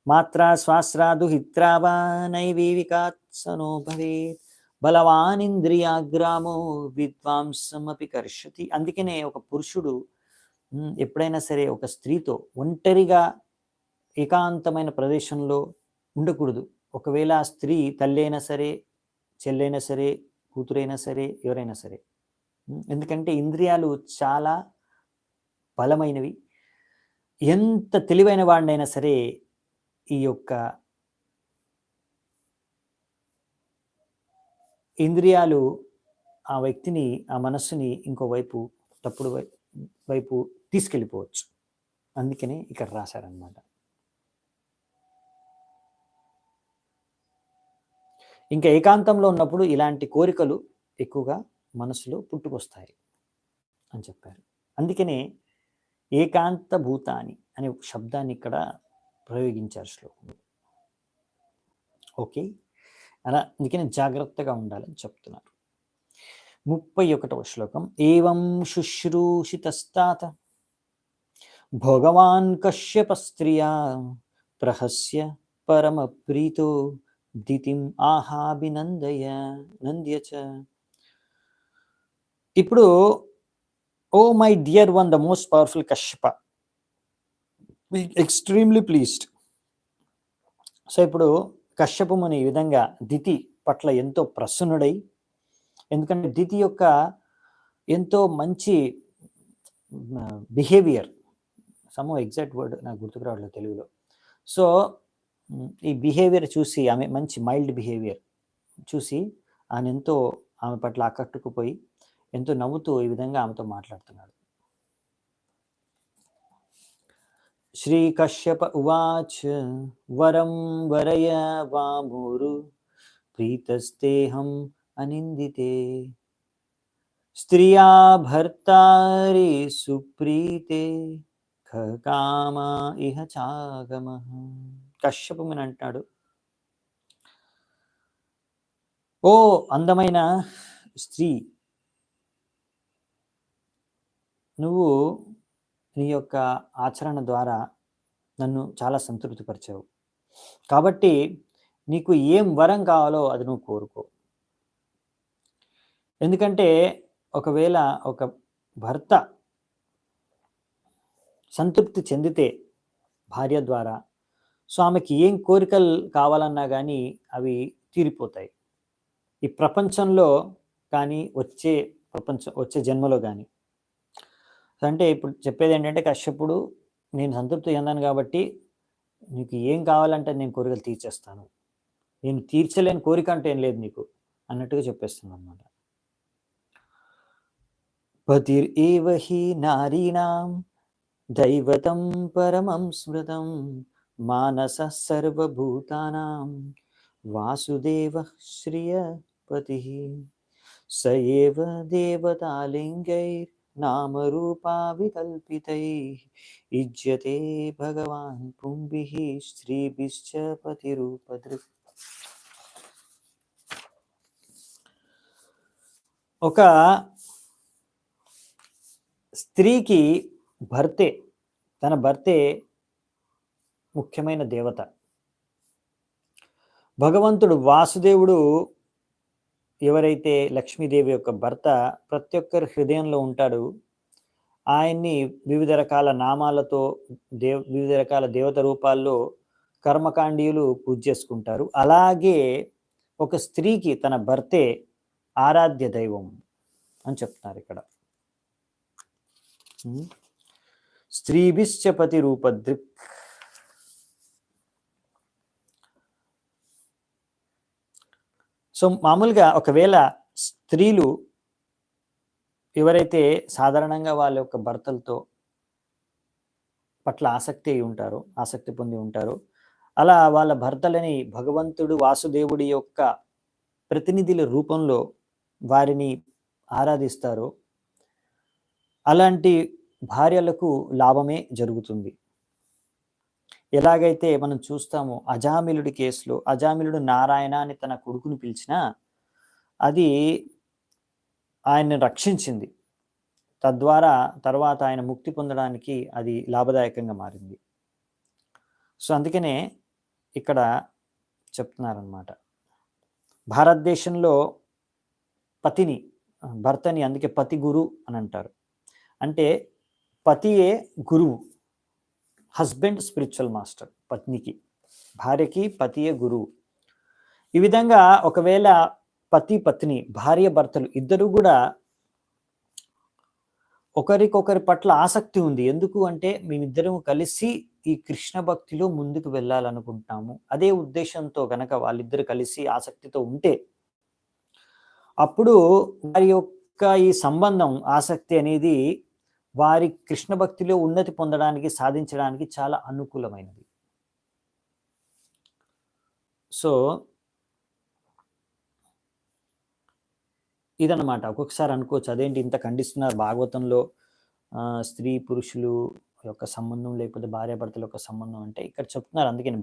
మాత్రా స్వాస్రాదు హిత్రావా నైవేవికాత్సనో భవేత్ బలవాన్ ఇంద్రియాగ్రామో విద్వాంసమపి కర్షతి. అందుకనే ఒక పురుషుడు ఎప్పుడైనా సరే ఒక స్త్రీతో ఒంటరిగా ఏకాంతమైన ప్రదేశంలో ఉండకూడదు. ఒకవేళ ఆ స్త్రీ తల్లి అయినా సరే, చెల్లైనా సరే, కూతురైనా సరే, ఎవరైనా సరే. ఎందుకంటే ఇంద్రియాలు చాలా బలమైనవి. ఎంత తెలివైన వాడినైనా సరే ఈ యొక్క ఇంద్రియాలు ఆ వ్యక్తిని, ఆ మనస్సుని ఇంకో వైపు, తప్పుడు వైపు తీసుకెళ్ళిపోవచ్చు. అందుకనే ఇక్కడ రాశారనమాట. ఇంకా ఏకాంతంలో ఉన్నప్పుడు ఇలాంటి కోరికలు ఎక్కువగా మనసులో పుట్టుకొస్తాయి అని చెప్పారు. అందుకనే ఏకాంత భూతాని అనే శబ్దాన్ని ఇక్కడ ప్రయోగించారు శ్లోకంలో. ఓకే, అలా అందుకని జాగ్రత్తగా ఉండాలని చెప్తున్నారు. 31వ శ్లోకం. ఏవం శుశ్రూషితస్తాత భగవాన్ కశ్యప స్త్రియా ప్రహస్య పరమ ప్రీతో దితిం నంద్యచ. ఇప్పుడు oh my dear one, the most powerful Kashyapa, extremely pleased. So ఇప్పుడు కశ్యపు ముని ఈ విధంగా దితి పట్ల ఎంతో ప్రసన్నుడై, ఎందుకంటే దితి యొక్క ఎంతో మంచి బిహేవియర్, ఎగ్జాక్ట్ వర్డ్ నాకు గుర్తుకు రావట్లేదు తెలుగులో. సో ఈ బిహేవియర్ చూసి, ఆమె మంచి మైల్డ్ బిహేవియర్ చూసి ఆయన ఎంతో ఆమె పట్ల ఆకట్టుకుపోయి ఎంతో నవ్వుతూ ఈ విధంగా ఆమెతో మాట్లాడుతున్నాడు. శ్రీ కశ్యప ఉవాచ వరం వరయ వామురు ప్రీతస్తేహం అనిందితే స్త్రియా భర్తారి సుప్రీతే కామా ఇహ చాగమ. కశ్యపుని అంటాడు, ఓ అందమైన స్త్రీ, నువ్వు నీ యొక్క ఆచరణ ద్వారా నన్ను చాలా సంతృప్తిపరిచావు. కాబట్టి నీకు ఏం వరం కావాలో అది నువ్వు కోరుకో. ఎందుకంటే ఒకవేళ ఒక భర్త సంతృప్తి చెందితే భార్య ద్వారా, సో ఆమెకి ఏం కోరికలు కావాలన్నా కానీ అవి తీరిపోతాయి. ఈ ప్రపంచంలో కానీ వచ్చే జన్మలో కానీ. అంటే ఇప్పుడు చెప్పేది ఏంటంటే, కశ్యపుడు నేను సంతృప్తి చెందాను కాబట్టి నీకు ఏం కావాలంటే నేను కోరికలు తీర్చేస్తాను, నేను తీర్చలేని కోరిక అంటే ఏం లేదు నీకు అన్నట్టుగా చెప్పేస్తున్నాను అనమాట. పతిర్ ఏవ హి నారీణాం దైవతం పరమం స్మృతం మానస సర్వభూతానాం వాసుదేవ శ్రియపతి స ఏవ దేవతాలింగైర్ నామరూపా వికల్పితైః ఇజ్యతే భగవాన్ పుంభిః స్త్రీభిశ్చ పతిరూపదృక్. ఒక స్త్రీకి తన భర్తే ముఖ్యమైన దేవత. భగవంతుడు వాసుదేవుడు ఎవరైతే లక్ష్మీదేవి యొక్క భర్త ప్రతి ఒక్కరి హృదయంలో ఉంటాడు, ఆయన్ని వివిధ రకాల నామాలతో వివిధ రకాల దేవత రూపాల్లో కర్మకాండీయులు పూజ చేసుకుంటారు. అలాగే ఒక స్త్రీకి తన భర్తే ఆరాధ్య దైవం అని చెప్తున్నారు ఇక్కడ. స్త్రీభిశ్చ పతి రూపదృక్. సో మామూలుగా ఒకవేళ స్త్రీలు ఎవరైతే సాధారణంగా వాళ్ళ యొక్క భర్తలతో పట్ల ఆసక్తి పొంది ఉంటారో, అలా వాళ్ళ భర్తలని భగవంతుడు వాసుదేవుడి యొక్క ప్రతినిధుల రూపంలో వారిని ఆరాధిస్తారో, అలాంటి భార్యలకు లాభమే జరుగుతుంది. ఎలాగైతే మనం చూస్తామో అజామిలుడి కేసులో అజామిలుడు నారాయణ అని తన కొడుకుని పిలిచినా అది ఆయన్ని రక్షించింది. తద్వారా తర్వాత ఆయన ముక్తి పొందడానికి అది లాభదాయకంగా మారింది. సో అందుకనే ఇక్కడ చెప్తున్నారనమాట. భారతదేశంలో పతిని భర్తని అందుకే పతి గురు అని అంటారు. అంటే పతియే గురువు, హస్బెండ్ స్పిరిచువల్ మాస్టర్ పత్నికి, భార్యకి పతియే గురువు. ఈ విధంగా ఒకవేళ పతి పత్ని భార్య భర్తలు ఇద్దరు కూడా ఒకరికొకరి పట్ల ఆసక్తి ఉంది. ఎందుకు అంటే మేమిద్దరం కలిసి ఈ కృష్ణ భక్తిలో ముందుకు వెళ్ళాలనుకుంటాము, అదే ఉద్దేశంతో గనక వాళ్ళిద్దరు కలిసి ఆసక్తితో ఉంటే అప్పుడు వారి యొక్క ఈ సంబంధం ఆసక్తి అనేది వారి కృష్ణ భక్తిలో ఉన్నతి పొందడానికి సాధించడానికి చాలా అనుకూలమైనది. సో ఇదన్నమాట. ఒక్కొక్కసారి అనుకోవచ్చు అదేంటి ఇంత ఖండిస్తున్నారు భాగవతంలో స్త్రీ పురుషులు యొక్క సంబంధం లేకపోతే భార్యాభర్తల యొక్క సంబంధం అంటే ఇక్కడ చెప్తున్నారు. అందుకని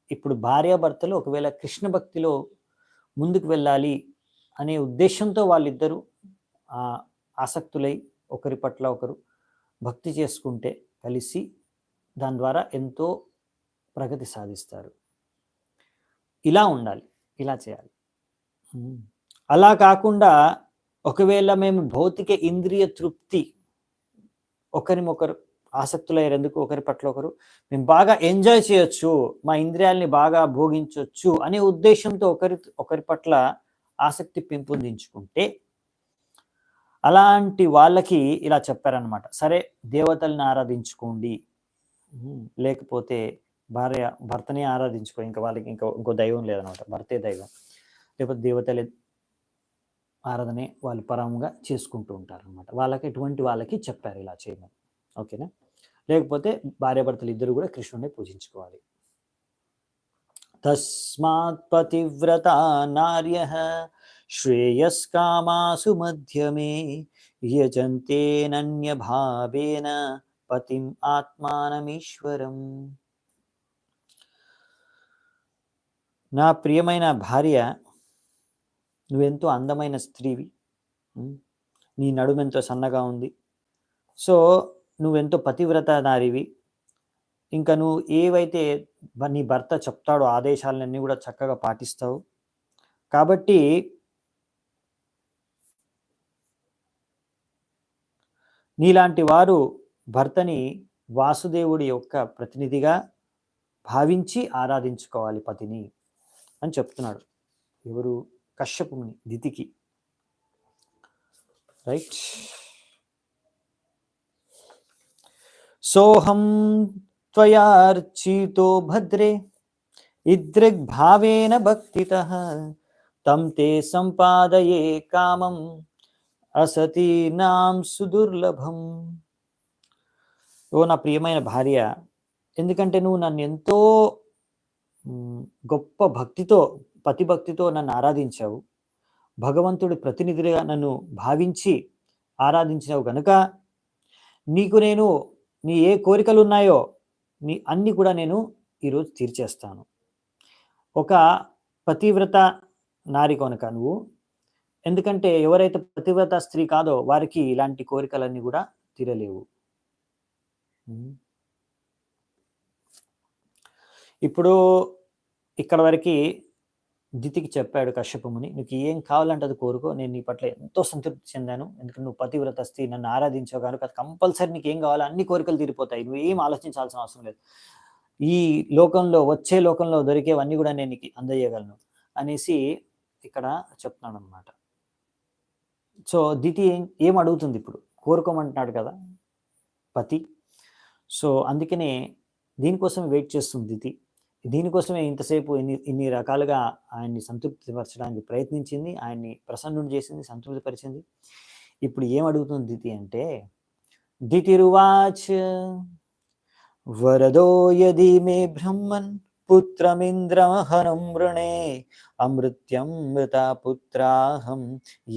ఇప్పుడు భార్యాభర్తలు ఒకవేళ కృష్ణ భక్తిలో ముందుకు వెళ్ళాలి అనే ఉద్దేశంతో వాళ్ళిద్దరూ ఆసక్తులై ఒకరి పట్ల ఒకరు భక్తి చేసుకుంటే కలిసి దాని ద్వారా ఎంతో ప్రగతి సాధిస్తారు. ఇలా ఉండాలి, ఇలా చేయాలి. అలా కాకుండా ఒకవేళ మేము భౌతిక ఇంద్రియ తృప్తి ఒకరినొకరు ఆసక్తులయ్యారు, ఎందుకు ఒకరి పట్ల ఒకరు మేము బాగా ఎంజాయ్ చేయొచ్చు, మా ఇంద్రియాలని బాగా భోగించవచ్చు అనే ఉద్దేశంతో ఒకరి పట్ల ఆసక్తి పెంపొందించుకుంటే అలాంటి వాళ్ళకి ఇలా చెప్పారనమాట. సరే దేవతల్ని ఆరాధించుకోండి, లేకపోతే భర్తని ఆరాధించుకో, ఇంకా వాళ్ళకి ఇంకో దైవం లేదనమాట, భర్తే దైవం, లేకపోతే దేవతలే ఆరాధనే వాళ్ళు పరంగా చేసుకుంటూ ఉంటారు అనమాట. వాళ్ళకి చెప్పారు ఇలా చేయమని. ఓకేనా? లేకపోతే భార్యాభర్తలు ఇద్దరు కూడా కృష్ణుడిని పూజించుకోవాలి. తస్మాత్ పతివ్రత నార్యః శ్రేయస్కామాసు మధ్యమే యజంతేనన్య భావేన పతిం ఆత్మానమీశ్వరం. నా ప్రియమైన భార్య, నువ్వెంతో అందమైన స్త్రీవి, నీ నడుమెంతో సన్నగా ఉంది, సో నువ్వెంతో పతివ్రత నారివి, ఇంకా నువ్వు ఏవైతే నీ భర్త చెప్తాడో ఆదేశాలన్నీ కూడా చక్కగా పాటిస్తావు, కాబట్టి నీలాంటి వారు భర్తని వాసుదేవుడి యొక్క ప్రతినిధిగా భావించి ఆరాధించుకోవాలి పతిని అని చెప్తున్నాడు. ఎవరు? కశ్యపుని దితికి. రైట్. సోహం త్వయార్చితో భద్రే ఇదృగ్భావేన భక్తితః తం తే సంపాదయే కామం అసతీనాం సుదుర్లభం. ఓ నా ప్రియమైన భార్య, ఎందుకంటే నువ్వు నన్ను ఎంతో గొప్ప భక్తితో పతిభక్తితో నన్ను ఆరాధించావు, భగవంతుడి ప్రతినిధిగా నన్ను భావించి ఆరాధించినావు కనుక నీకు నేను నీ ఏ కోరికలు ఉన్నాయో నీ అన్ని కూడా నేను ఈరోజు తీర్చేస్తాను. ఒక పతివ్రత నారి కనుక నువ్వు, ఎందుకంటే ఎవరైతే పతివ్రత స్త్రీ కాదో వారికి ఇలాంటి కోరికలన్నీ కూడా తీరలేవు. ఇప్పుడు ఇక్కడ వరకు దితికి చెప్పాడు కశ్యపముని, నీకు ఏం కావాలంటే అది కోరుకో, నేను నీ పట్ల ఎంతో సంతృప్తి చెందాను, ఎందుకంటే నువ్వు పతివ్రత స్త్రీ, నన్ను ఆరాధించావు కనుక కంపల్సరీ నీకు ఏం కావాలో అన్ని కోరికలు తీరిపోతాయి, నువ్వు ఏం ఆలోచించాల్సిన అవసరం లేదు, ఈ లోకంలో వచ్చే లోకంలో దొరికేవన్నీ కూడా నేను నీకు అందజేయగలను అనేసి ఇక్కడ చెప్తున్నాడు అనమాట. సో దితి ఏం అడుగుతుంది? ఇప్పుడు కోరుకోమంటున్నాడు కదా పతి. సో అందుకనే దీనికోసం వెయిట్ చేస్తుంది దితి. దీనికోసమే ఇంతసేపు ఇన్ని రకాలుగా ఆయన్ని సంతృప్తిపరచడానికి ప్రయత్నించింది, ఆయన్ని ప్రసన్నుడు చేసింది, సంతృప్తిపరిచింది. ఇప్పుడు ఏం అడుగుతుంది దితి అంటే, దితిరువాచ వరదో యది మే బ్రహ్మన్ పుత్రమింద్రమహనం వృణే అమృత్యం మృత పుత్రాహం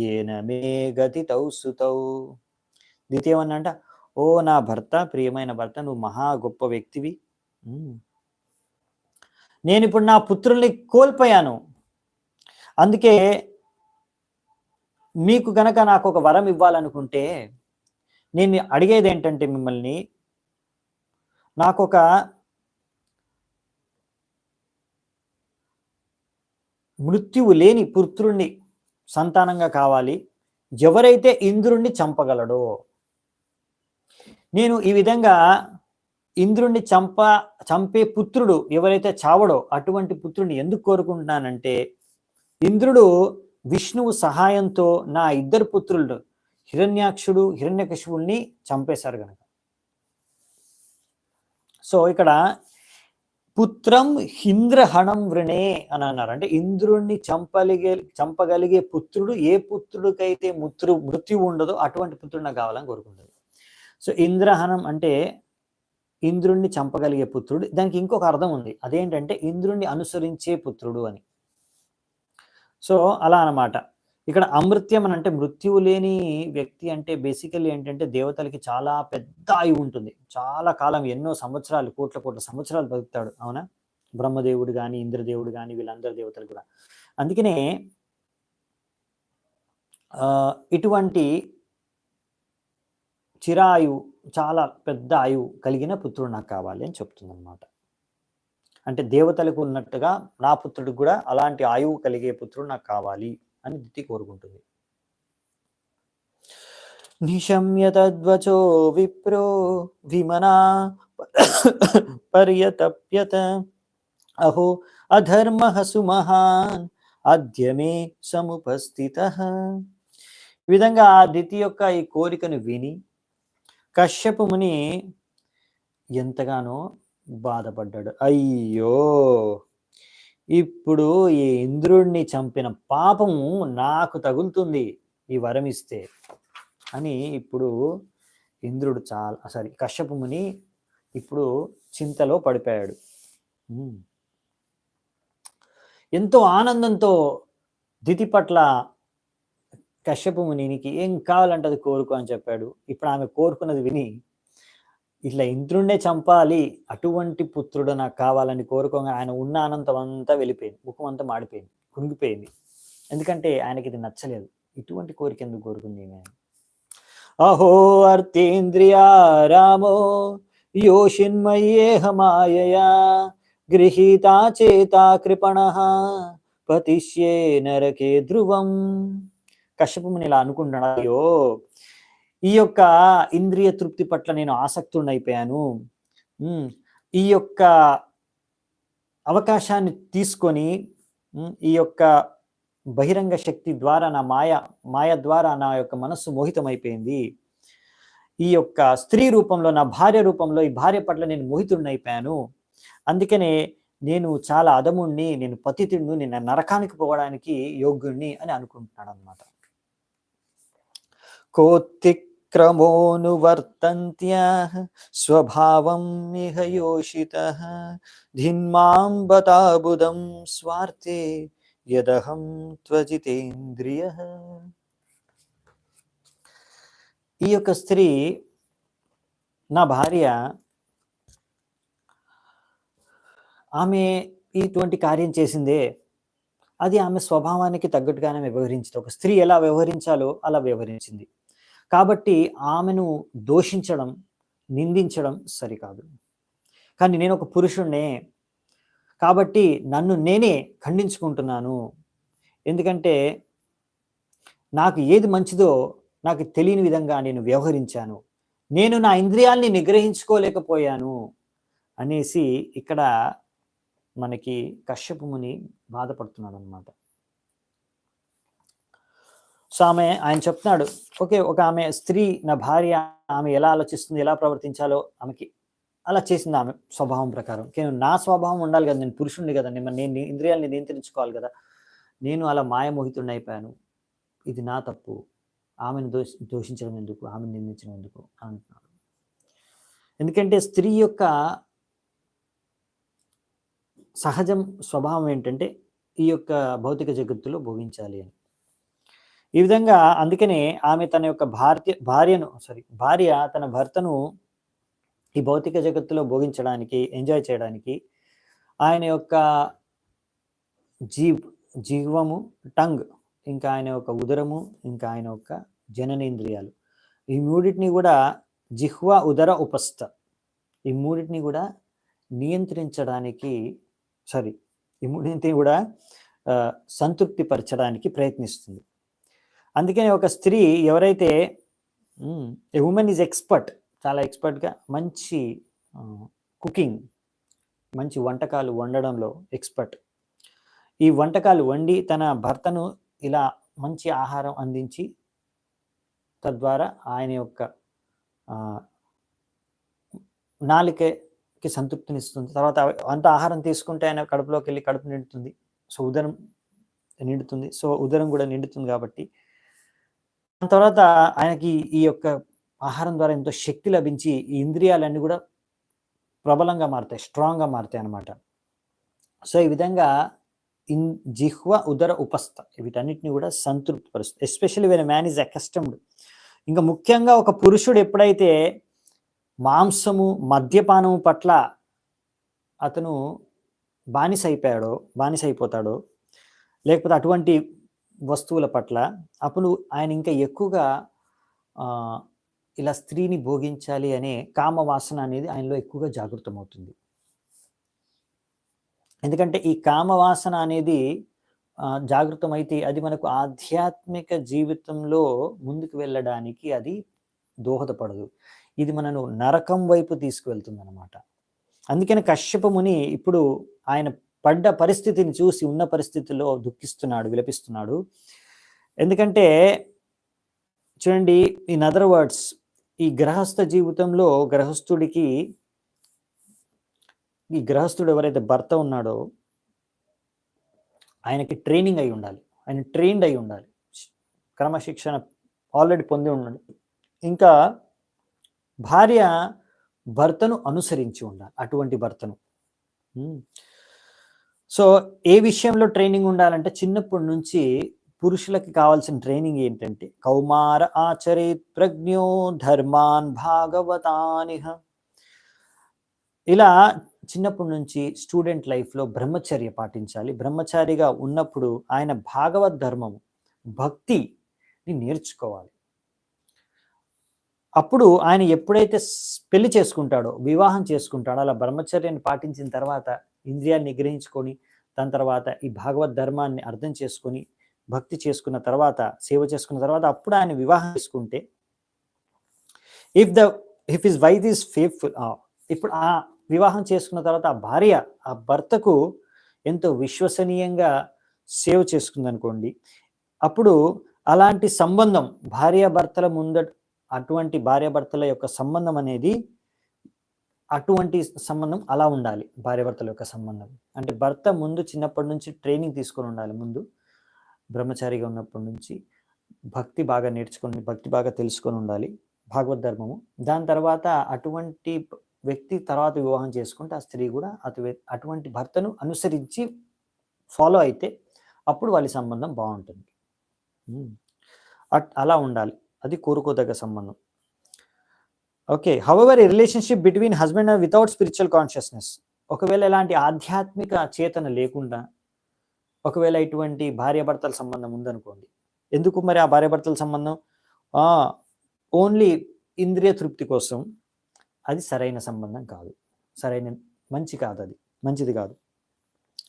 ఏన మే గతితౌ సుతౌ. దితి ఏమన్నంట, ఓ నా భర్త, ప్రియమైన భర్త, నువ్వు మహా గొప్ప వ్యక్తివి, నేను ఇప్పుడు నా పుత్రుల్ని కోల్పోయాను. అందుకే మీకు గనక నాకు ఒక వరం ఇవ్వాలనుకుంటే నేను అడిగేది ఏంటంటే మిమ్మల్ని, నాకొక మృత్యువు లేని పుత్రుణ్ణి సంతానంగా కావాలి. ఎవరైతే ఇంద్రుణ్ణి చంపగలడో, నేను ఈ విధంగా ఇంద్రుణ్ణి చంపే పుత్రుడు ఎవరైతే చావడో అటువంటి పుత్రుడిని ఎందుకు కోరుకుంటున్నానంటే, ఇంద్రుడు విష్ణువు సహాయంతో నా ఇద్దరు పుత్రులు హిరణ్యాక్షుడు హిరణ్యకశిపుల్ని చంపేశారు కనుక. సో ఇక్కడ పుత్రం ఇంద్రహణం వృణే అని అన్నారు. అంటే ఇంద్రుణ్ణి చంపగలిగే పుత్రుడు ఏ పుత్రుడికైతే మృత్యు ఉండదో అటువంటి పుత్రుడు నాకు కావాలని కోరుకుంటుంది. సో ఇంద్రహణం అంటే ఇంద్రుణ్ణి చంపగలిగే పుత్రుడు. దానికి ఇంకొక అర్థం ఉంది, అదేంటంటే ఇంద్రుణ్ణి అనుసరించే పుత్రుడు అని. సో అలా అన్నమాట. ఇక్కడ అమృత్యం అని అంటే మృత్యువు లేని వ్యక్తి అంటే బేసికల్లీ ఏంటంటే దేవతలకి చాలా పెద్ద ఆయువు ఉంటుంది, చాలా కాలం, ఎన్నో సంవత్సరాలు, కోట్ల సంవత్సరాలు బతుకుతాడు. అవునా? బ్రహ్మదేవుడు కానీ ఇంద్రదేవుడు కానీ వీళ్ళందరి దేవతలు కూడా. అందుకనే ఇటువంటి చిరాయువు, చాలా పెద్ద ఆయువు కలిగిన పుత్రుడు నాకు కావాలి అని చెప్తుంది అనమాట. అంటే దేవతలకు ఉన్నట్టుగా నా పుత్రుడికి కూడా అలాంటి ఆయువు కలిగే పుత్రుడు నాకు కావాలి అని దితి కోరుకుంటుంది. నిశమ్య తద్వచో విప్రో విమనా పర్యతప్యత అహో అధర్మ సుమహాన్ అద్యమే సముపస్థితః. ఈ విధంగా ఆ దితి యొక్క ఈ కోరికను విని కశ్యపు ముని ఎంతగానో బాధపడ్డాడు. అయ్యో, ఇప్పుడు ఈ ఇంద్రుణ్ణి చంపిన పాపము నాకు తగులుతుంది ఈ వరం ఇస్తే అని ఇప్పుడు ఇంద్రుడు కశ్యపు ముని ఇప్పుడు చింతలో పడిపోయాడు. ఎంతో ఆనందంతో దితి పట్ల కశ్యపు మునికి ఏం కావాలంటే అది కోరుకో అని చెప్పాడు. ఇప్పుడు ఆమె కోరుకున్నది విని ఇట్లా ఇంద్రుణ్ణే చంపాలి, అటువంటి పుత్రుడు నాకు కావాలని కోరుకోగా ఆయన ఉన్న ఆనందం అంతా వెళ్ళిపోయింది, ముఖం అంతా మాడిపోయింది, కుంగిపోయింది. ఎందుకంటే ఆయనకి ఇది నచ్చలేదు. ఇటువంటి కోరిక ఎందుకు కోరుకుంది ఈమె? అహో అర్థేంద్రియా రామో యోషిన్మయేహ మాయయా గృహీతా చేతా కృపణః పతిష్యే నరకే ధ్రువం. కశ్యపు ముని ఇలా అనుకుంటున్నాడు, అయ్యో ఈ యొక్క ఇంద్రియ తృప్తి పట్ల నేను ఆసక్తుడైపోయాను, ఈ యొక్క అవకాశాన్ని తీసుకొని ఈ యొక్క బహిరంగ శక్తి ద్వారా నా మాయ ద్వారా నా యొక్క మనస్సు మోహితమైపోయింది. ఈ యొక్క స్త్రీ రూపంలో, నా భార్య రూపంలో ఈ భార్య పట్ల నేను మోహితుడినైపోయాను. అందుకనే నేను చాలా అధముణ్ణి, నేను పతితుడిని, నేను నరకానికి పోవడానికి యోగ్యుణ్ణి అని అనుకుంటున్నాడు అనమాట. కోత్తిక్రమోనువర్తంత్యః స్వభావం ఇహ యోషితః ధిన్మాం బతాబుదం స్వార్థే యదహం త్వజితేంద్రియః. ఈ యొక్క స్త్రీ నా భార్య, ఆమె ఇటువంటి కార్యం చేసిందే, అది ఆమె స్వభావానికి తగ్గట్టుగానే వ్యవహరించింది. ఒక స్త్రీ ఎలా వ్యవహరించాలో అలా వ్యవహరించింది. కాబట్టి ఆమెను దోషించడం, నిందించడం సరికాదు. కానీ నేను ఒక పురుషుణ్ణే కాబట్టి నన్ను నేనే ఖండించుకుంటున్నాను. ఎందుకంటే నాకు ఏది మంచిదో నాకు తెలియని విధంగా నేను వ్యవహరించాను, నేను నా ఇంద్రియాల్ని నిగ్రహించుకోలేకపోయాను అనేసి ఇక్కడ మనకి కశ్యపు ముని బాధపడుతున్నాడు అనమాట. సో ఆయన చెప్తున్నాడు, ఓకే, ఒక ఆమె స్త్రీ నా భార్య, ఆమె ఎలా ఆలోచిస్తుంది, ఎలా ప్రవర్తించాలో ఆమెకి అలా చేసింది ఆమె స్వభావం ప్రకారం. నేను నా స్వభావం ఉండాలి కదా, నేను పురుషుణ్ణి కదా, నేను ఇంద్రియాలని నియంత్రించుకోవాలి కదా, నేను అలా మాయమోహితుడిని అయిపోయాను, ఇది నా తప్పు, ఆమెను దోషించడం ఎందుకు, ఆమెను నిందించడం ఎందుకు అంటున్నాడు. ఎందుకంటే స్త్రీ యొక్క సహజం స్వభావం ఏంటంటే ఈ యొక్క భౌతిక జగత్తులో భోగించాలి అని. ఈ విధంగా అందుకనే ఆమె తన యొక్క భార్య తన భర్తను ఈ భౌతిక జగత్తులో భోగించడానికి, ఎంజాయ్ చేయడానికి ఆయన యొక్క జీవము, టంగ్, ఇంకా ఆయన యొక్క ఉదరము, ఇంకా ఆయన యొక్క జననేంద్రియాలు, ఈ మూడింటిని కూడా జిహ్వ, ఉదర, ఉపస్థ, ఈ మూడింటిని కూడా నియంత్రించడానికి ఈ మూడింటిని కూడా సంతృప్తి పరచడానికి ప్రయత్నిస్తుంది. అందుకని ఒక స్త్రీ ఎవరైతే ఏ ఉమెన్ ఈజ్ ఎక్స్పర్ట్, చాలా ఎక్స్పర్ట్గా మంచి కుకింగ్, మంచి వంటకాలు వండడంలో ఎక్స్పర్ట్, ఈ వంటకాలు వండి తన భర్తను ఇలా మంచి ఆహారం అందించి తద్వారా ఆయన యొక్క నాలికకి సంతృప్తినిస్తుంది. తర్వాత అంత ఆహారం తీసుకుంటే ఆయన కడుపులోకి వెళ్ళి కడుపు నిండుతుంది, సో ఉదరం నిండుతుంది, సో ఉదరం కూడా నిండుతుంది. కాబట్టి దాని తర్వాత ఆయనకి ఈ యొక్క ఆహారం ద్వారా ఎంతో శక్తి లభించి ఈ ఇంద్రియాలన్నీ కూడా ప్రబలంగా మారుతాయి, స్ట్రాంగ్గా మారుతాయి అన్నమాట. సో ఈ విధంగా జిహ్వ, ఉదర, ఉపస్థ వీటన్నిటిని కూడా సంతృప్తిపరుస్తుంది. Especially when man is accustomed. ఇంకా ముఖ్యంగా ఒక పురుషుడు ఎప్పుడైతే మాంసము, మద్యపానము పట్ల అతను బానిసైపోతాడో, లేకపోతే అటువంటి వస్తువుల పట్ల, అప్పుడు ఆయన ఇంకా ఎక్కువగా ఇలా స్త్రీని భోగించాలి అనే కామవాసన అనేది ఆయనలో ఎక్కువగా జాగృతమవుతుంది. ఎందుకంటే ఈ కామవాసన అనేది జాగృతమైతే అది మనకు ఆధ్యాత్మిక జీవితంలో ముందుకు వెళ్ళడానికి అది దోహదపడదు, ఇది మనను నరకం వైపు తీసుకువెళ్తుంది అన్నమాట. అందుకని కశ్యప ముని ఇప్పుడు ఆయన పడ్డ పరిస్థితిని చూసి ఉన్న పరిస్థితుల్లో దుఃఖిస్తున్నాడు, విలపిస్తున్నాడు. ఎందుకంటే చూడండి, ఇన్ అదర్ వర్డ్స్, ఈ గృహస్థ జీవితంలో గృహస్థుడు ఎవరైతే భర్త ఉన్నాడో ఆయనకి ట్రైనింగ్ అయి ఉండాలి, ఆయన ట్రైన్డ్ అయి ఉండాలి, క్రమశిక్షణ ఆల్రెడీ పొంది ఉండాలి. ఇంకా భార్య భర్తను అనుసరించి ఉండాలి, అటువంటి భర్తను. సో ఏ విషయంలో ట్రైనింగ్ ఉండాలంటే చిన్నప్పటి నుంచి పురుషులకి కావాల్సిన ట్రైనింగ్ ఏంటంటే కౌమార ఆచరేత్ ప్రజ్ఞో ధర్మాన్ భాగవతానిహ. ఇలా చిన్నప్పటి నుంచి స్టూడెంట్ లైఫ్లో బ్రహ్మచర్య పాటించాలి. బ్రహ్మచారిగా ఉన్నప్పుడు ఆయన భాగవత్ ధర్మము, భక్తిని నేర్చుకోవాలి. అప్పుడు ఆయన ఎప్పుడైతే పెళ్లి చేసుకుంటాడో, వివాహం చేసుకుంటాడో, అలా బ్రహ్మచర్యాన్ని పాటించిన తర్వాత ఇంద్రియాన్ని నిగ్రహించుకొని దాని తర్వాత ఈ భాగవత్ ధర్మాన్ని అర్థం చేసుకొని భక్తి చేసుకున్న తర్వాత, సేవ చేసుకున్న తర్వాత అప్పుడు ఆయన వివాహం చేసుకుంటే, if his wife is faithful, ఇప్పుడు ఆ వివాహం చేసుకున్న తర్వాత ఆ భార్య ఆ భర్తకు ఎంతో విశ్వసనీయంగా సేవ చేసుకుందనుకోండి, అప్పుడు అలాంటి సంబంధం భార్యాభర్తల అటువంటి భార్యాభర్తల యొక్క సంబంధం అనేది, అటువంటి సంబంధం అలా ఉండాలి. భార్యాభర్తల యొక్క సంబంధం అంటే భర్త ముందు చిన్నప్పటి నుంచి ట్రైనింగ్ తీసుకొని ఉండాలి, ముందు బ్రహ్మచారిగా ఉన్నప్పటి నుంచి భక్తి బాగా నేర్చుకొని, భక్తి బాగా తెలుసుకొని ఉండాలి, భాగవత్ ధర్మము. దాని తర్వాత అటువంటి వ్యక్తి తర్వాత వివాహం చేసుకుంటే ఆ స్త్రీ కూడా అటువంటి భర్తను అనుసరించి ఫాలో అయితే అప్పుడు వాళ్ళ సంబంధం బాగుంటుంది. అలా ఉండాలి, అది కోరుకోదగ్గ సంబంధం. Okay, however A relationship between husband and without spiritual consciousness, ఒకవేళ ఎలాంటి ఆధ్యాత్మిక చేతన లేకుండా ఒకవేళ ఇటువంటి భార్యాభర్తల సంబంధం ఉందనుకోండి, ఎందుకు మరి ఆ భార్యాభర్తల సంబంధం ఓన్లీ ఇంద్రియ తృప్తి కోసం, అది సరైన సంబంధం కాదు, మంచిది కాదు.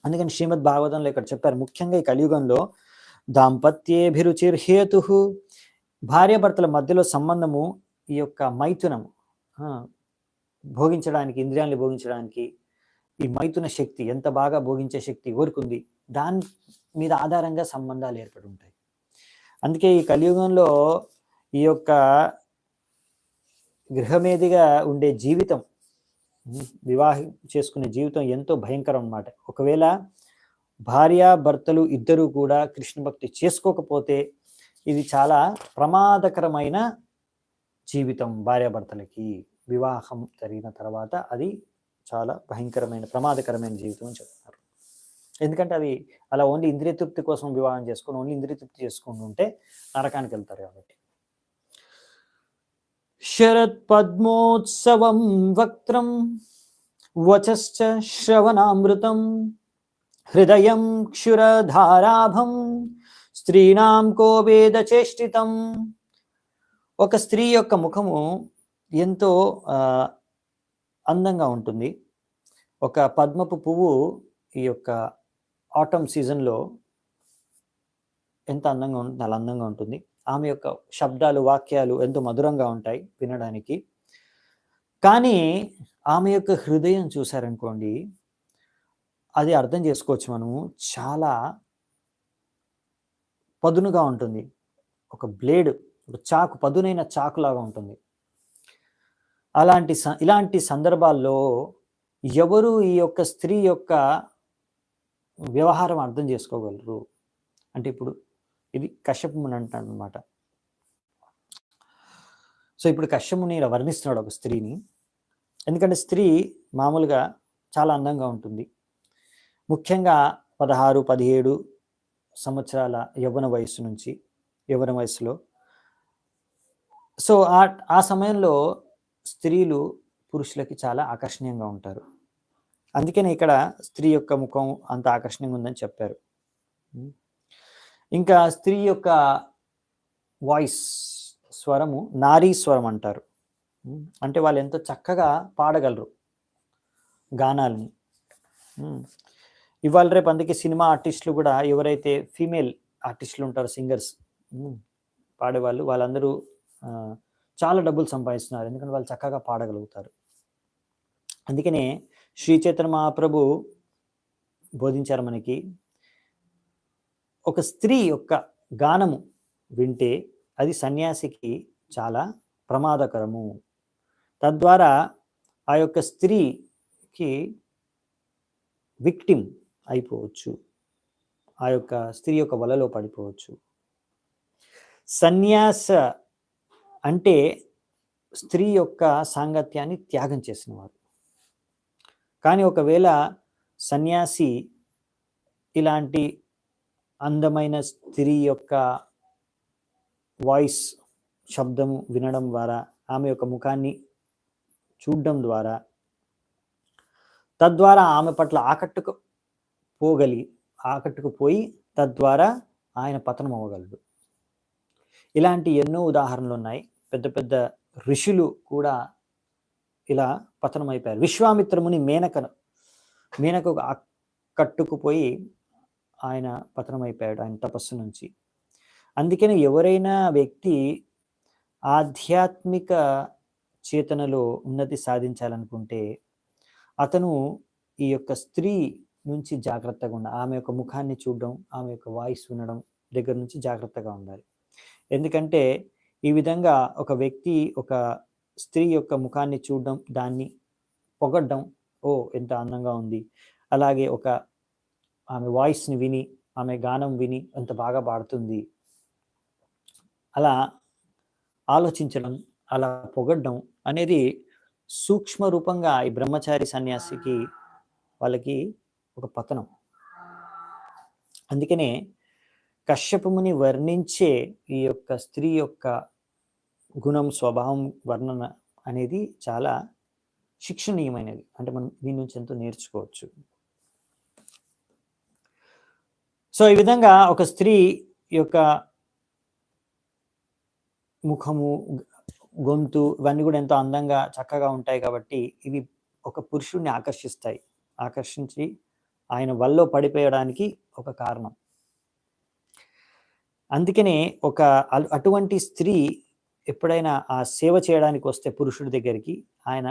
అందుకని శ్రీమద్ భాగవతంలో ఇక్కడ చెప్పారు, ముఖ్యంగా ఈ కలియుగంలో దాంపత్యేభిరుచిర్హేతు, భార్యాభర్తల మధ్యలో సంబంధము, ఈ యొక్క మైథునము, భోగించడానికి, ఇంద్రియాన్ని భోగించడానికి ఈ మైథున శక్తి, ఎంత బాగా భోగించే శక్తి ఎవరికి ఉంది, దాని మీద ఆధారంగా సంబంధాలు ఏర్పడి ఉంటాయి. అందుకే ఈ కలియుగంలో ఈ యొక్క గృహమేదిగా ఉండే జీవితం, వివాహం చేసుకునే జీవితం ఎంతో భయంకరం అన్నమాట. ఒకవేళ భార్యాభర్తలు ఇద్దరు కూడా కృష్ణ భక్తి చేసుకోకపోతే ఇది చాలా ప్రమాదకరమైన జీవితం. భార్యాభర్తలకి వివాహం జరిగిన తర్వాత అది చాలా భయంకరమైన, ప్రమాదకరమైన జీవితం అని చెప్తున్నారు. ఎందుకంటే అది అలా ఓన్లీ ఇంద్రియ తృప్తి కోసం వివాహం చేసుకొని ఓన్లీ ఇంద్రియ తృప్తి చేసుకుని ఉంటే నరకానికి వెళ్తారు. కాబట్టి శరత్ పద్మోత్సవం వక్త్రం వచశ్చ శ్రవణామృతం హృదయం క్షురధారాభం స్త్రీణాం కో వేద చేష్టితం. ఒక స్త్రీ యొక్క ముఖము ఎంతో అందంగా ఉంటుంది. ఒక పద్మపు పువ్వు ఈ యొక్క ఆటమ్ సీజన్లో ఎంత అందంగా ఉంటుంది, అలా అందంగా ఉంటుంది. ఆమె యొక్క శబ్దాలు, వాక్యాలు ఎంతో మధురంగా ఉంటాయి వినడానికి. కానీ ఆమె యొక్క హృదయం చూసారనుకోండి, అది అర్థం చేసుకోవచ్చు మనము, చాలా పదునుగా ఉంటుంది. ఒక బ్లేడ్, ఒక చాకు, పదునైన చాకులాగా ఉంటుంది. ఇలాంటి సందర్భాల్లో ఎవరు ఈ యొక్క స్త్రీ యొక్క వ్యవహారం అర్థం చేసుకోగలరు అంటే, ఇప్పుడు ఇది కశ్యపుని అంటాడు అనమాట. సో ఇప్పుడు కశ్యపుని ఇలా వర్ణిస్తున్నాడు ఒక స్త్రీని. ఎందుకంటే స్త్రీ మామూలుగా చాలా అందంగా ఉంటుంది. ముఖ్యంగా 16, 17 సంవత్సరాల యవ్వన వయసులో. సో ఆ సమయంలో స్త్రీలు పురుషులకి చాలా ఆకర్షణీయంగా ఉంటారు. అందుకనే ఇక్కడ స్త్రీ యొక్క ముఖం అంత ఆకర్షణీయంగా ఉందని చెప్పారు. ఇంకా స్త్రీ యొక్క వాయిస్, స్వరము నారీ స్వరం అంటారు. అంటే వాళ్ళు ఎంతో చక్కగా పాడగలరు గానాలని. ఇవాళ రేపు అందుకే సినిమా ఆర్టిస్టులు కూడా, ఎవరైతే ఫీమేల్ ఆర్టిస్టులు ఉంటారో, సింగర్స్, పాడేవాళ్ళు, వాళ్ళందరూ చాలా డబ్బులు సంపాదిస్తున్నారు. ఎందుకంటే వాళ్ళు చక్కగా పాడగలుగుతారు. అందుకనే శ్రీ చైతన్య మహాప్రభు బోధించారు మనకి, ఒక స్త్రీ యొక్క గానము వింటే అది సన్యాసికి చాలా ప్రమాదకరము. తద్వారా ఆ యొక్క స్త్రీకి విక్టిమ్ అయిపోవచ్చు, ఆ యొక్క స్త్రీ యొక్క వలలో పడిపోవచ్చు. సన్యాస అంటే స్త్రీ యొక్క సాంగత్యాన్ని త్యాగం చేసినవారు. కానీ ఒకవేళ సన్యాసి ఇలాంటి అందమైన స్త్రీ యొక్క వాయిస్, శబ్దము వినడం ద్వారా, ఆమె యొక్క ముఖాన్ని చూడడం ద్వారా, తద్వారా ఆమె పట్ల ఆకట్టుకుపోయి తద్వారా ఆయన పతనం అవ్వగలడు. ఇలాంటి ఎన్నో ఉదాహరణలు ఉన్నాయి. పెద్ద పెద్ద ఋషులు కూడా ఇలా పతనం అయిపోయారు. విశ్వామిత్రముని మేనకు కట్టుకుపోయి ఆయన పతనం అయిపోయాడు, ఆయన తపస్సు నుంచి. అందుకని ఎవరైనా వ్యక్తి ఆధ్యాత్మిక చేతనలో ఉన్నతి సాధించాలనుకుంటే అతను ఈ యొక్క స్త్రీ నుంచి జాగ్రత్తగా ఉండాలి. ఆమె యొక్క ముఖాన్ని చూడడం, ఆమె యొక్క వాయిస్ వినడం దగ్గర నుంచి జాగ్రత్తగా ఉండాలి. ఎందుకంటే ఈ విధంగా ఒక వ్యక్తి ఒక స్త్రీ యొక్క ముఖాన్ని చూడడం, దాన్ని పొగడ్డం, ఓ ఎంత అందంగా ఉంది, అలాగే ఆమె వాయిస్ని విని, ఆమె గానం విని ఎంత బాగా పాడుతుంది, అలా ఆలోచించడం, అలా పొగడ్డం అనేది సూక్ష్మ రూపంగా ఈ బ్రహ్మచారి సన్యాసికి వాళ్ళకి ఒక పతనం. అందుకనే కశ్యపుని వర్ణించే ఈ యొక్క స్త్రీ యొక్క గుణం, స్వభావం వర్ణన అనేది చాలా శిక్షణీయమైనది. అంటే మనం దీని నుంచి ఎంతో నేర్చుకోవచ్చు. సో ఈ విధంగా ఒక స్త్రీ యొక్క ముఖము, గొంతు ఇవన్నీ కూడా ఎంతో అందంగా చక్కగా ఉంటాయి. కాబట్టి ఇవి ఒక పురుషుడిని ఆకర్షించి ఆయన వల్లో పడిపోయడానికి ఒక కారణం. అందుకనే అటువంటి స్త్రీ ఎప్పుడైనా ఆ సేవ చేయడానికి వస్తే పురుషుడి దగ్గరికి, ఆయన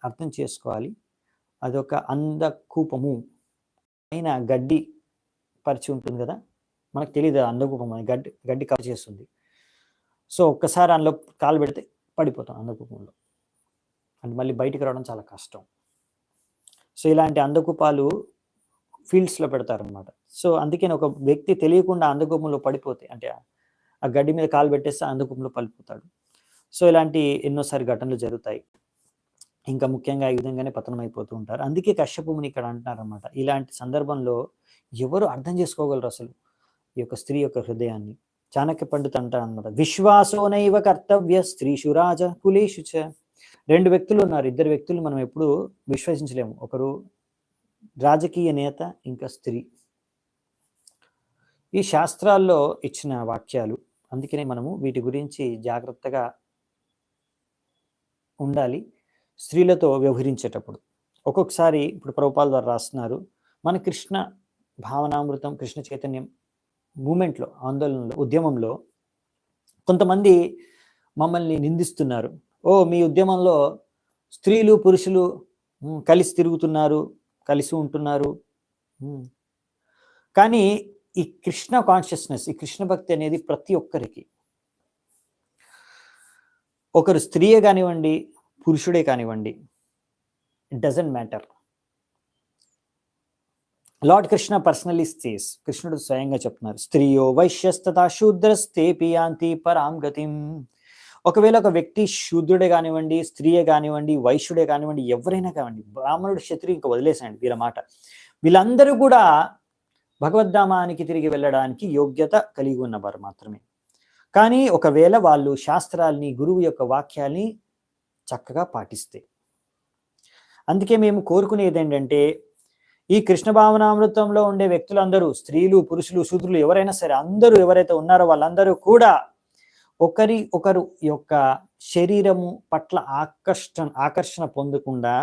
అర్థం చేసుకోవాలి, అదొక అందకూపము అయిన గడ్డి పరిచి ఉంటుంది కదా, మనకు తెలియదు అందకూపం అని. గడ్డి కవర్ చేస్తుంది. సో ఒక్కసారి అందులో కాలు పెడితే పడిపోతాం అందకూపంలో, అంటే మళ్ళీ బయటికి రావడం చాలా కష్టం. సో ఇలాంటి అందకూపాలు ఫీల్డ్స్లో పెడతారనమాట. సో అందుకని ఒక వ్యక్తి తెలియకుండా అందకూపంలో పడిపోతే, అంటే ఆ గడ్డి మీద కాలు పెట్టేస్తే అందకూపంలో పడిపోతాడు. సో ఇలాంటి ఎన్నోసారి ఘటనలు జరుగుతాయి. ఇంకా ముఖ్యంగా ఈ విధంగానే పతనం అయిపోతూ ఉంటారు. అందుకే కశ్యపుని ఇక్కడ అంటున్నారనమాట, ఇలాంటి సందర్భంలో ఎవరు అర్థం చేసుకోగలరు అసలు ఈ యొక్క స్త్రీ యొక్క హృదయాన్ని? చాణక్య పండిత్ అంటారు అనమాట, విశ్వాసోనైవ కర్తవ్య స్త్రీషు రాజ కులేషు చ 2 వ్యక్తులు ఉన్నారు. ఇద్దరు వ్యక్తులు మనం ఎప్పుడూ విశ్వసించలేము. ఒకరు రాజకీయ నేత, ఇంకా స్త్రీ. ఈ శాస్త్రాల్లో ఇచ్చిన వాక్యాలు. అందుకనే మనము వీటి గురించి జాగ్రత్తగా ఉండాలి స్త్రీలతో వ్యవహరించేటప్పుడు. ఒక్కొక్కసారి ఇప్పుడు ప్రభుపాల్ వారు రాస్తున్నారు, మన కృష్ణ భావనామృతం, కృష్ణ చైతన్యం మూమెంట్లో, ఆందోళనలో, ఉద్యమంలో కొంతమంది మమ్మల్ని నిందిస్తున్నారు. ఓ, మీ ఉద్యమంలో స్త్రీలు పురుషులు కలిసి తిరుగుతున్నారు, కలిసి ఉంటున్నారు. కానీ ఈ కృష్ణ కాన్షియస్నెస్, ఈ కృష్ణ భక్తి అనేది ప్రతి ఒక్కరికి, ఒకరు స్త్రీయే కానివ్వండి, పురుషుడే కానివ్వండి, it doesn't matter. Lord Krishna personally says, కృష్ణుడు స్వయంగా చెప్తున్నారు, స్త్రీయో వైశ్యస్తథా శూద్రస్తేపి యాంతి పరాం గతిం. ఒకవేళ ఒక వ్యక్తి శూద్రుడే కానివ్వండి, స్త్రీయే కానివ్వండి, వైశ్యుడే కానివ్వండి, ఎవరైనా కానివ్వండి, బ్రాహ్మణుడు, క్షత్రియుడు ఇంకా వదిలేసాయండి వీళ్ళ మాట, వీళ్ళందరూ కూడా భగవద్ధామానికి తిరిగి వెళ్ళడానికి యోగ్యత కలిగి ఉన్నవారు మాత్రమే. కానీ ఒకవేళ వాళ్ళు శాస్త్రాల్ని, గురువు యొక్క వాక్యాల్ని చక్కగా పాటిస్తే. అందుకే మేము కోరుకునేది ఏంటంటే, ఈ కృష్ణ భావనామృతంలో ఉండే వ్యక్తులందరూ, స్త్రీలు పురుషులు శూద్రులు ఎవరైనా సరే, అందరూ ఎవరైతే ఉన్నారో వాళ్ళందరూ కూడా ఒకరు యొక్క శరీరము పట్ల ఆకర్షణ పొందకుండా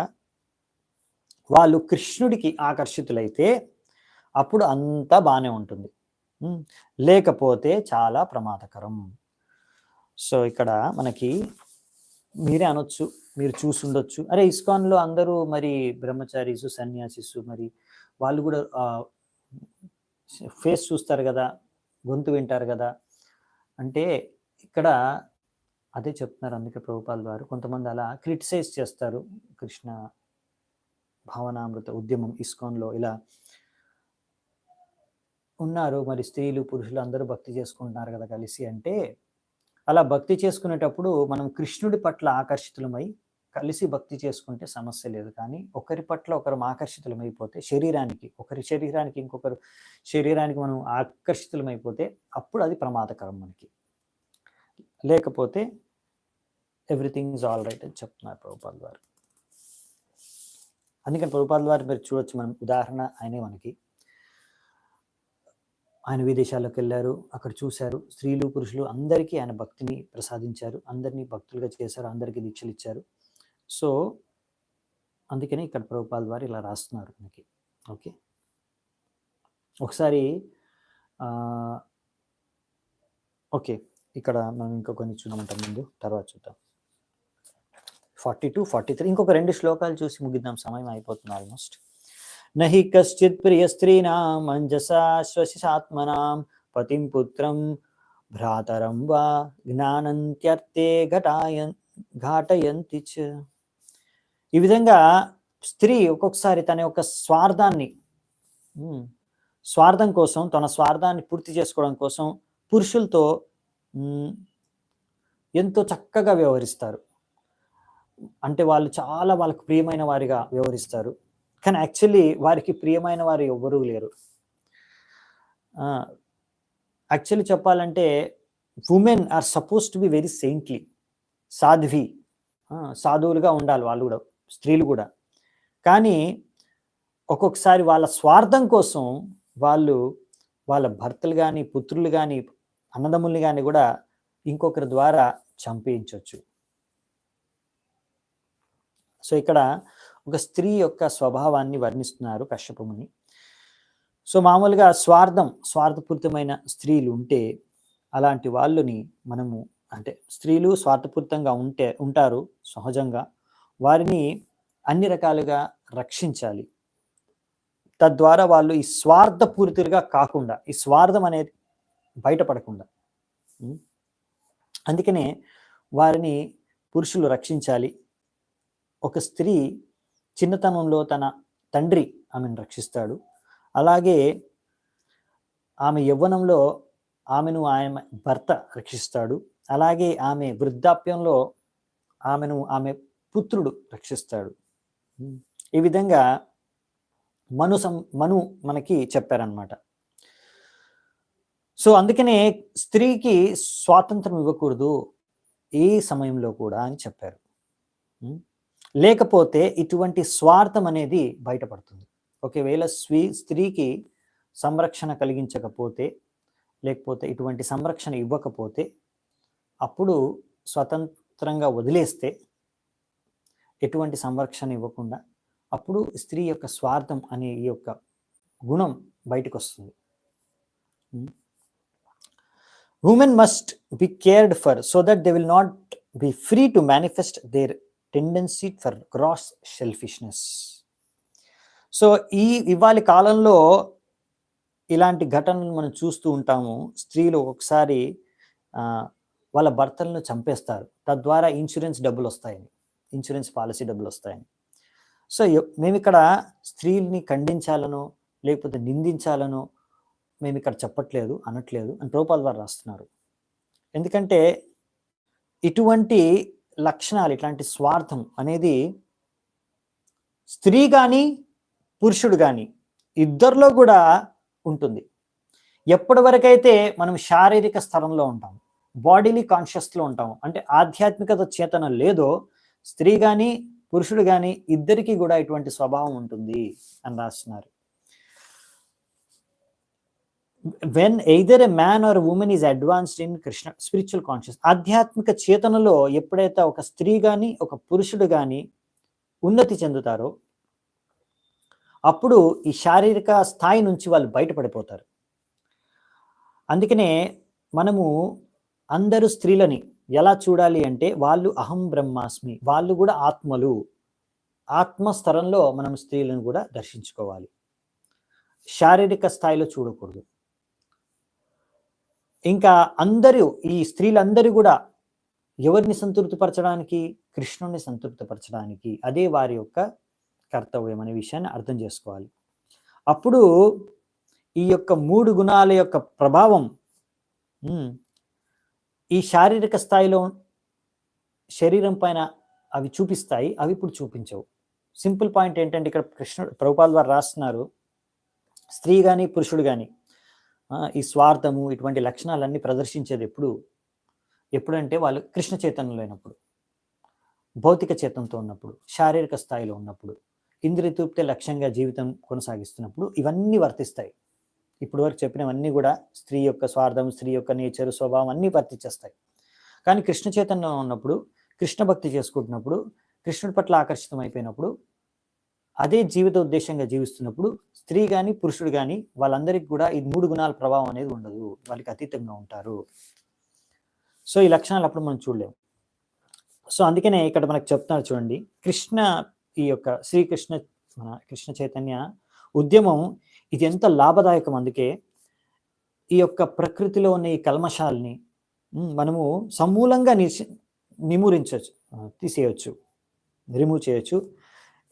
వాళ్ళు కృష్ణుడికి ఆకర్షితులైతే అప్పుడు అంతా బాగానే ఉంటుంది. లేకపోతే చాలా ప్రమాదకరం. సో ఇక్కడ మనకి మీరే అనొచ్చు, మీరు చూసుండొచ్చు, అరే ఇస్కాన్లో అందరూ మరి బ్రహ్మచారీసు, సన్యాసిసు, మరి వాళ్ళు కూడా ఫేస్ చూస్తారు కదా, గొంతు వింటారు కదా అంటే, ఇక్కడ అదే చెప్తున్నారు. అందుకే ప్రభుపాల్ వారు కొంతమంది అలా క్రిటిసైజ్ చేస్తారు, కృష్ణ భావనామృత ఉద్యమం ఇస్కాన్లో ఇలా ఉన్నారు, మరి స్త్రీలు పురుషులు అందరూ భక్తి చేసుకుంటున్నారు కదా కలిసి అంటే, అలా భక్తి చేసుకునేటప్పుడు మనం కృష్ణుడి పట్ల ఆకర్షితులమై కలిసి భక్తి చేసుకుంటే సమస్య లేదు. కానీ ఒకరి పట్ల ఒకరు ఆకర్షితులమైపోతే, ఒకరి శరీరానికి ఇంకొకరు శరీరానికి మనం ఆకర్షితులమైపోతే అప్పుడు అది ప్రమాదకరం మనకి. లేకపోతే ఎవ్రీథింగ్ ఈజ్ ఆల్ రైట్ అని చెప్తున్నారు ప్రభుపాల్ వారు. అందుకని ప్రభుపాల్ వారు మీరు చూడొచ్చు, మనం ఉదాహరణ ఆయనే మనకి. ఆయన విదేశాల్లోకి వెళ్ళారు, అక్కడ చూశారు, స్త్రీలు పురుషులు అందరికీ ఆయన భక్తిని ప్రసాదించారు, అందరినీ భక్తులుగా చేశారు, అందరికీ దీక్షలు ఇచ్చారు. సో అందుకని ఇక్కడ ప్రభుపాల్ వారు ఇలా రాస్తున్నారు మనకి. ఓకే, ఒకసారి ఓకే ఇక్కడ మనం ఇంకో కొన్ని చూడమంటాం, ముందు తర్వాత చూద్దాం. 42, 43 ఇంకొక 2 శ్లోకాలు చూసి ముగిద్దాం, సమయం అయిపోతుంది ఆల్మోస్ట్. నహి కశ్చిత్ ప్రియ స్త్రీనాం అంజసా శ్వసిషాత్మనాం పతిం పుత్రం భ్రాతరం వా జ్ఞానంత్యర్థే ఘాటయంతి చ. ఈ విధంగా స్త్రీ ఒక్కొక్కసారి తన యొక్క స్వార్థం కోసం, తన స్వార్థాన్ని పూర్తి చేసుకోవడం కోసం పురుషులతో ఎంతో చక్కగా వ్యవహరిస్తారు. అంటే వాళ్ళు చాలా వాళ్ళకు ప్రియమైన వారిగా వ్యవహరిస్తారు, కానీ యాక్చువల్లీ వారికి ప్రియమైన వారు ఎవ్వరూ లేరు. యాక్చువల్లీ చెప్పాలంటే women are supposed to be very saintly, సాధువులుగా ఉండాలి వాళ్ళు కూడా, స్త్రీలు కూడా. కానీ ఒక్కొక్కసారి వాళ్ళ స్వార్థం కోసం వాళ్ళు వాళ్ళ భర్తలు కానీ, పుత్రులు కానీ, అన్నదమ్ముల్ని కానీ కూడా ఇంకొకరి ద్వారా చంపేయించవచ్చు. సో ఇక్కడ ఒక స్త్రీ యొక్క స్వభావాన్ని వర్ణిస్తున్నారు కశ్యప ముని. సో మామూలుగా స్వార్థపూరితమైన స్త్రీలు ఉంటే, అలాంటి వాళ్ళని మనము, అంటే స్త్రీలు స్వార్థపూరితంగా ఉంటారు సహజంగా, వారిని అన్ని రకాలుగా రక్షించాలి. తద్వారా వాళ్ళు ఈ స్వార్థపూరితులుగా కాకుండా, ఈ స్వార్థం అనేది బయటపడకుండా, అందుకనే వారిని పురుషులు రక్షించాలి. ఒక స్త్రీ చిన్నతనంలో తన తండ్రి ఆమెను రక్షిస్తాడు, అలాగే ఆమె యవ్వనంలో ఆమెను ఆమె భర్త రక్షిస్తాడు, అలాగే ఆమె వృద్ధాప్యంలో ఆమె పుత్రుడు రక్షిస్తాడు. ఈ విధంగా మను మనకి చెప్పారనమాట. సో అందుకనే స్త్రీకి స్వాతంత్రం ఇవ్వకూడదు ఏ సమయంలో కూడా అని చెప్పారు. లేకపోతే ఇటువంటి స్వార్థం అనేది బయటపడుతుంది. ఒకవేళ స్త్రీకి సంరక్షణ కలిగించకపోతే, లేకపోతే ఇటువంటి సంరక్షణ ఇవ్వకపోతే, అప్పుడు స్వతంత్రంగా వదిలేస్తే, ఎటువంటి సంరక్షణ ఇవ్వకుండా, అప్పుడు స్త్రీ యొక్క స్వార్థం అనే ఈ యొక్క గుణం బయటకు వస్తుంది. Women must be cared for so that they will not be free to manifest their tendency for gross selfishness. So ఇవాళ కాలంలో ఇలాంటి ఘటనలు మనం చూస్తూ ఉంటాము. స్త్రీలు ఒకసారి వాళ్ళ భర్తలను చంపేస్తారు, తద్వారా ఇన్సూరెన్స్ డబ్బులు వస్తాయని, ఇన్సూరెన్స్ పాలసీ డబ్బులు వస్తాయని. సో మేము ఇక్కడ స్త్రీల్ని ఖండించాలనో లేకపోతే నిందించాలనో మేము ఇక్కడ చెప్పట్లేదు, అనట్లేదు అని ప్రభుపాద వారు రాస్తున్నారు. ఎందుకంటే ఇటువంటి లక్షణాలు, ఇట్లాంటి స్వార్థం అనేది స్త్రీ కానీ పురుషుడు కానీ ఇద్దరిలో కూడా ఉంటుంది. ఎప్పటి వరకైతే మనం శారీరక స్థలంలో ఉంటాం, బాడీలీ కాన్షియస్లో ఉంటాం, అంటే ఆధ్యాత్మికత చేతన లేదో, స్త్రీ కానీ పురుషుడు కానీ ఇద్దరికి కూడా ఇటువంటి స్వభావం ఉంటుంది అని రాస్తున్నారు. when either a man or a woman is advanced in Krishna spiritual consciousness, ఆధ్యాత్మిక చేతనలో ఎప్పుడైతే ఒక స్త్రీ కానీ ఒక పురుషుడు కానీ ఉన్నతి చెందుతారో, అప్పుడు ఈ శారీరక స్థాయి నుంచి వాళ్ళు బయటపడిపోతారు. అందుకనే మనము అందరూ స్త్రీలని ఎలా చూడాలి అంటే, వాళ్ళు అహం బ్రహ్మాస్మి, వాళ్ళు కూడా ఆత్మలు, ఆత్మస్తరంలో మనం స్త్రీలను కూడా దర్శించుకోవాలి, శారీరక స్థాయిలో చూడకూడదు. ఇంకా అందరూ, ఈ స్త్రీలందరూ కూడా ఎవరిని సంతృప్తిపరచడానికి? కృష్ణుని సంతృప్తిపరచడానికి. అదే వారి యొక్క కర్తవ్యం అనే విషయాన్ని అర్థం చేసుకోవాలి. అప్పుడు ఈ యొక్క 3 గుణాల యొక్క ప్రభావం ఈ శారీరక స్థాయిలో శరీరం పైన అవి చూపిస్తాయి, అవి ఇప్పుడు చూపించవు. సింపుల్ పాయింట్ ఏంటంటే, ఇక్కడ ప్రభుపాద వారు రాస్తున్నారు, స్త్రీ కానీ పురుషుడు కానీ ఈ స్వార్థము ఇటువంటి లక్షణాలన్నీ ప్రదర్శించేది ఎప్పుడంటే వాళ్ళు కృష్ణ చైతన్యంలో అయినప్పుడు, భౌతిక చేతంతో ఉన్నప్పుడు, శారీరక స్థాయిలో ఉన్నప్పుడు, ఇంద్రియ తృప్తి లక్ష్యంగా జీవితం కొనసాగిస్తున్నప్పుడు ఇవన్నీ వర్తిస్తాయి. ఇప్పుడు వరకు చెప్పినవన్నీ కూడా స్త్రీ యొక్క స్వార్థం, స్త్రీ యొక్క నేచర్, స్వభావం అన్నీ వర్తించేస్తాయి. కానీ కృష్ణ చైతన్యంలో ఉన్నప్పుడు, కృష్ణ భక్తి చేసుకుంటున్నప్పుడు, కృష్ణుడి పట్ల ఆకర్షితం అయిపోయినప్పుడు, అదే జీవిత ఉద్దేశంగా జీవిస్తున్నప్పుడు స్త్రీ కానీ పురుషుడు కానీ వాళ్ళందరికీ కూడా ఈ 3 గుణాల ప్రభావం అనేది ఉండదు, వాళ్ళకి అతీతంగా ఉంటారు. సో ఈ లక్షణాలు అప్పుడు మనం చూడలేము. సో అందుకనే ఇక్కడ మనకు చెప్తున్నారు చూడండి, ఈ యొక్క శ్రీకృష్ణ మన కృష్ణ చైతన్య ఉద్యమం ఇది ఎంత లాభదాయకం. అందుకే ఈ యొక్క ప్రకృతిలో ఉన్న ఈ కల్మషాలని మనము సమూలంగా నిమూరించవచ్చు, తీసేయచ్చు, రిమూవ్ చేయొచ్చు.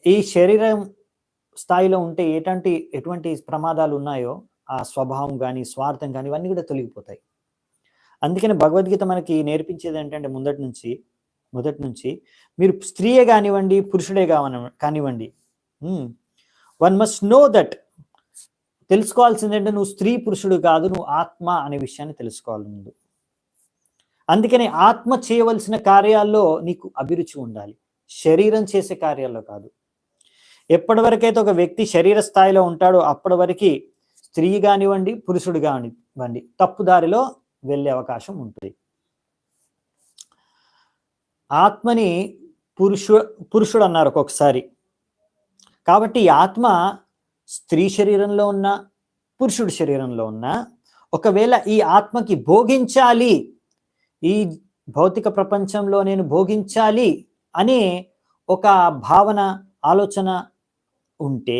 ఈ శరీరం స్థాయిలో ఉంటే ఎటువంటి ప్రమాదాలు ఉన్నాయో ఆ స్వభావం కానీ స్వార్థం కానీ ఇవన్నీ కూడా తొలగిపోతాయి. అందుకని భగవద్గీత మనకి నేర్పించేది ఏంటంటే, మొదటి నుంచి మీరు స్త్రీయే కానివ్వండి పురుషుడే కానివ్వండి, వన్ మస్ట్ నో దట్, తెలుసుకోవాల్సిందంటే నువ్వు స్త్రీ పురుషుడు కాదు, నువ్వు ఆత్మ అనే విషయాన్ని తెలుసుకోవాలి ముందు. అందుకని ఆత్మ చేయవలసిన కార్యాల్లో నీకు అభిరుచి ఉండాలి, శరీరం చేసే కార్యాల్లో కాదు. ఎప్పటి వరకైతే ఒక వ్యక్తి శరీర స్థాయిలో ఉంటాడో అప్పటి వరకు స్త్రీ కానివ్వండి పురుషుడు కానివ్వండి తప్పుదారిలో వెళ్ళే అవకాశం ఉంటుంది. ఆత్మని పురుషుడు అన్నారు ఒక్కొక్కసారి. కాబట్టి ఈ ఆత్మ స్త్రీ శరీరంలో ఉన్న పురుషుడి శరీరంలో ఉన్న, ఒకవేళ ఈ ఆత్మకి భోగించాలి, ఈ భౌతిక ప్రపంచంలో నేను భోగించాలి అనే ఒక భావన, ఆలోచన ఉంటే,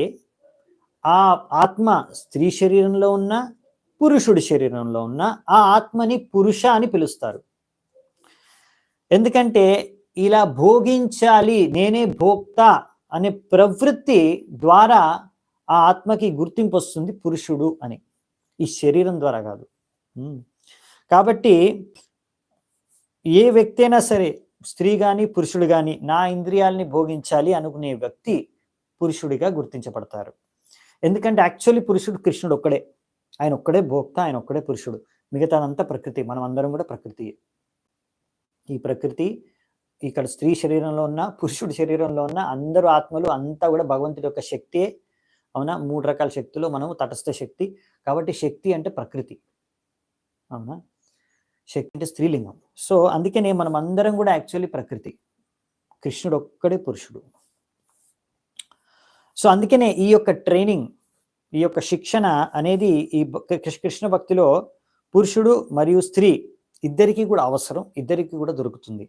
ఆ ఆత్మ స్త్రీ శరీరంలో ఉన్న పురుషుడి శరీరంలో ఉన్న ఆ ఆత్మని పురుష అని పిలుస్తారు. ఎందుకంటే ఇలా భోగించాలి, నేనే భోక్త అనే ప్రవృత్తి ద్వారా ఆ ఆత్మకి గుర్తింపు వస్తుంది పురుషుడు అని, ఈ శరీరం ద్వారా కాదు. కాబట్టి ఏ వ్యక్తి అయినా సరే, స్త్రీ కానీ పురుషుడు కానీ, నా ఇంద్రియాలని భోగించాలి అనుకునే వ్యక్తి పురుషుడిగా గుర్తించబడతారు. ఎందుకంటే యాక్చువల్లీ పురుషుడు కృష్ణుడు ఒక్కడే, ఆయన ఒక్కడే భోక్త, ఆయన ఒక్కడే పురుషుడు, మిగతాదంతా ప్రకృతి. మనం అందరం కూడా ప్రకృతి. ఈ ప్రకృతి, ఇక్కడ స్త్రీ శరీరంలో ఉన్న, పురుషుడి శరీరంలో ఉన్న అందరూ ఆత్మలు అంతా కూడా భగవంతుడి యొక్క శక్తియే. అవునా? 3 రకాల శక్తులు మనము తటస్థ శక్తి. కాబట్టి శక్తి అంటే ప్రకృతి. అవునా? శక్తి అంటే స్త్రీలింగం. సో అందుకనే మనం అందరం కూడా యాక్చువల్లీ ప్రకృతి. కృష్ణుడు ఒక్కడే పురుషుడు. సో అందుకనే ఈ యొక్క ట్రైనింగ్, ఈ యొక్క శిక్షణ అనేది ఈ కృష్ణ భక్తిలో పురుషుడు మరియు స్త్రీ ఇద్దరికీ కూడా అవసరం, ఇద్దరికీ కూడా దొరుకుతుంది.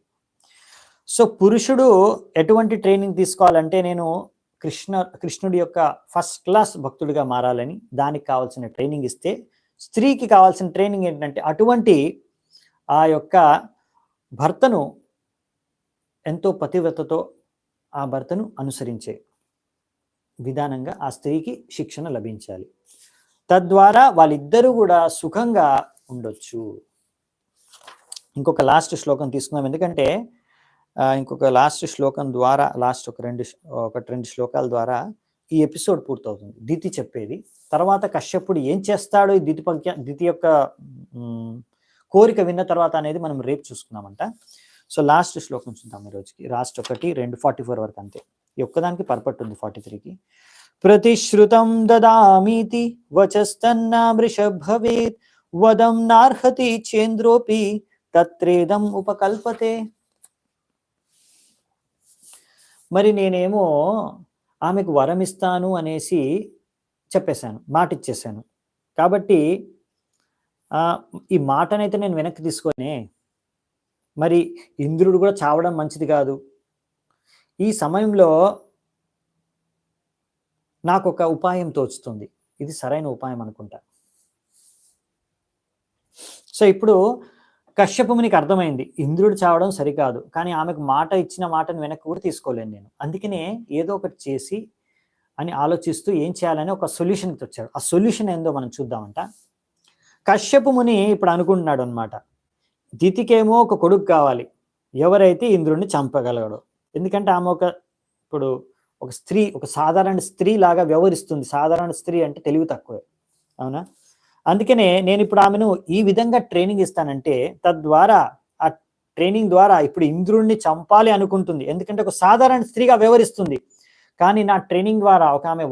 సో పురుషుడు ఎటువంటి ట్రైనింగ్ తీసుకోవాలంటే, నేను కృష్ణుడి యొక్క ఫస్ట్ క్లాస్ భక్తుడిగా మారాలని దానికి కావాల్సిన ట్రైనింగ్ ఇస్తే, స్త్రీకి కావాల్సిన ట్రైనింగ్ ఏంటంటే అటువంటి ఆ యొక్క భర్తను ఎంతో పతివ్రతతో ఆ భర్తను అనుసరించే విధానంగా ఆ స్త్రీకి శిక్షణ లభించాలి. తద్వారా వాళ్ళిద్దరూ కూడా సుఖంగా ఉండొచ్చు. ఇంకొక లాస్ట్ శ్లోకం తీసుకుందాం, ఎందుకంటే ఇంకొక లాస్ట్ శ్లోకం ద్వారా, లాస్ట్ ఒక రెండు శ్లోకాల ద్వారా ఈ ఎపిసోడ్ పూర్తవుతుంది. దితి చెప్పేది తర్వాత కశ్యపుడు ఏం చేస్తాడో ఈ దితి యొక్క కోరిక విన్న తర్వాత అనేది మనం రేపు చూసుకున్నామంట. సో లాస్ట్ శ్లోకం చూద్దాం ఈ రోజుకి. లాస్ట్ 1, 2, 44 వరకు అంతే. ఈ ఒక్కదానికి పర్పట్ ఉంది 43కి. ప్రతిశ్రుతం దదామీతి వచస్తన్నా వృషభవేత్ వదం నార్హతి చేంద్రోపి తత్రేదం ఉపకల్పతే. మరి నేనేమో ఆమెకు వరం ఇస్తాను అనేసి చెప్పేశాను, మాట ఇచ్చేసాను. కాబట్టి ఈ మాటనైతే నేను వెనక్కి తీసుకొని, మరి ఇంద్రుడు కూడా చావడం మంచిది కాదు. ఈ సమయంలో నాకు ఒక ఉపాయం తోచుతుంది, ఇది సరైన ఉపాయం అనుకుంటా. సో ఇప్పుడు కశ్యప మునికి అర్థమైంది ఇంద్రుడు చావడం సరికాదు, కానీ ఆమెకు మాట ఇచ్చిన మాటను వెనక్కి కూడా తీసుకోలేను నేను. అందుకనే ఏదో ఒకటి చేసి అని ఆలోచిస్తూ ఏం చేయాలని ఒక సొల్యూషన్కి వచ్చాడు. ఆ సొల్యూషన్ ఏందో మనం చూద్దామంట. కశ్యప ముని ఇప్పుడు అనుకుంటున్నాడు అనమాట, దితికేమో ఒక కొడుకు కావాలి, ఎవరైతే ఇంద్రుడిని చంపగలగడో. ఎందుకంటే ఆమె ఇప్పుడు ఒక స్త్రీ, ఒక సాధారణ స్త్రీ లాగా వ్యవహరిస్తుంది. సాధారణ స్త్రీ అంటే తెలివి తక్కువే, అవునా? అందుకనే నేను ఇప్పుడు ఆమెను ఈ విధంగా ట్రైనింగ్ ఇస్తానంటే, తద్వారా ఆ ట్రైనింగ్ ద్వారా ఇప్పుడు ఇంద్రుడిని చంపాలి అనుకుంటుంది. ఎందుకంటే ఒక సాధారణ స్త్రీగా వ్యవహరిస్తుంది. కానీ నా ట్రైనింగ్ ద్వారా ఒక ఆమె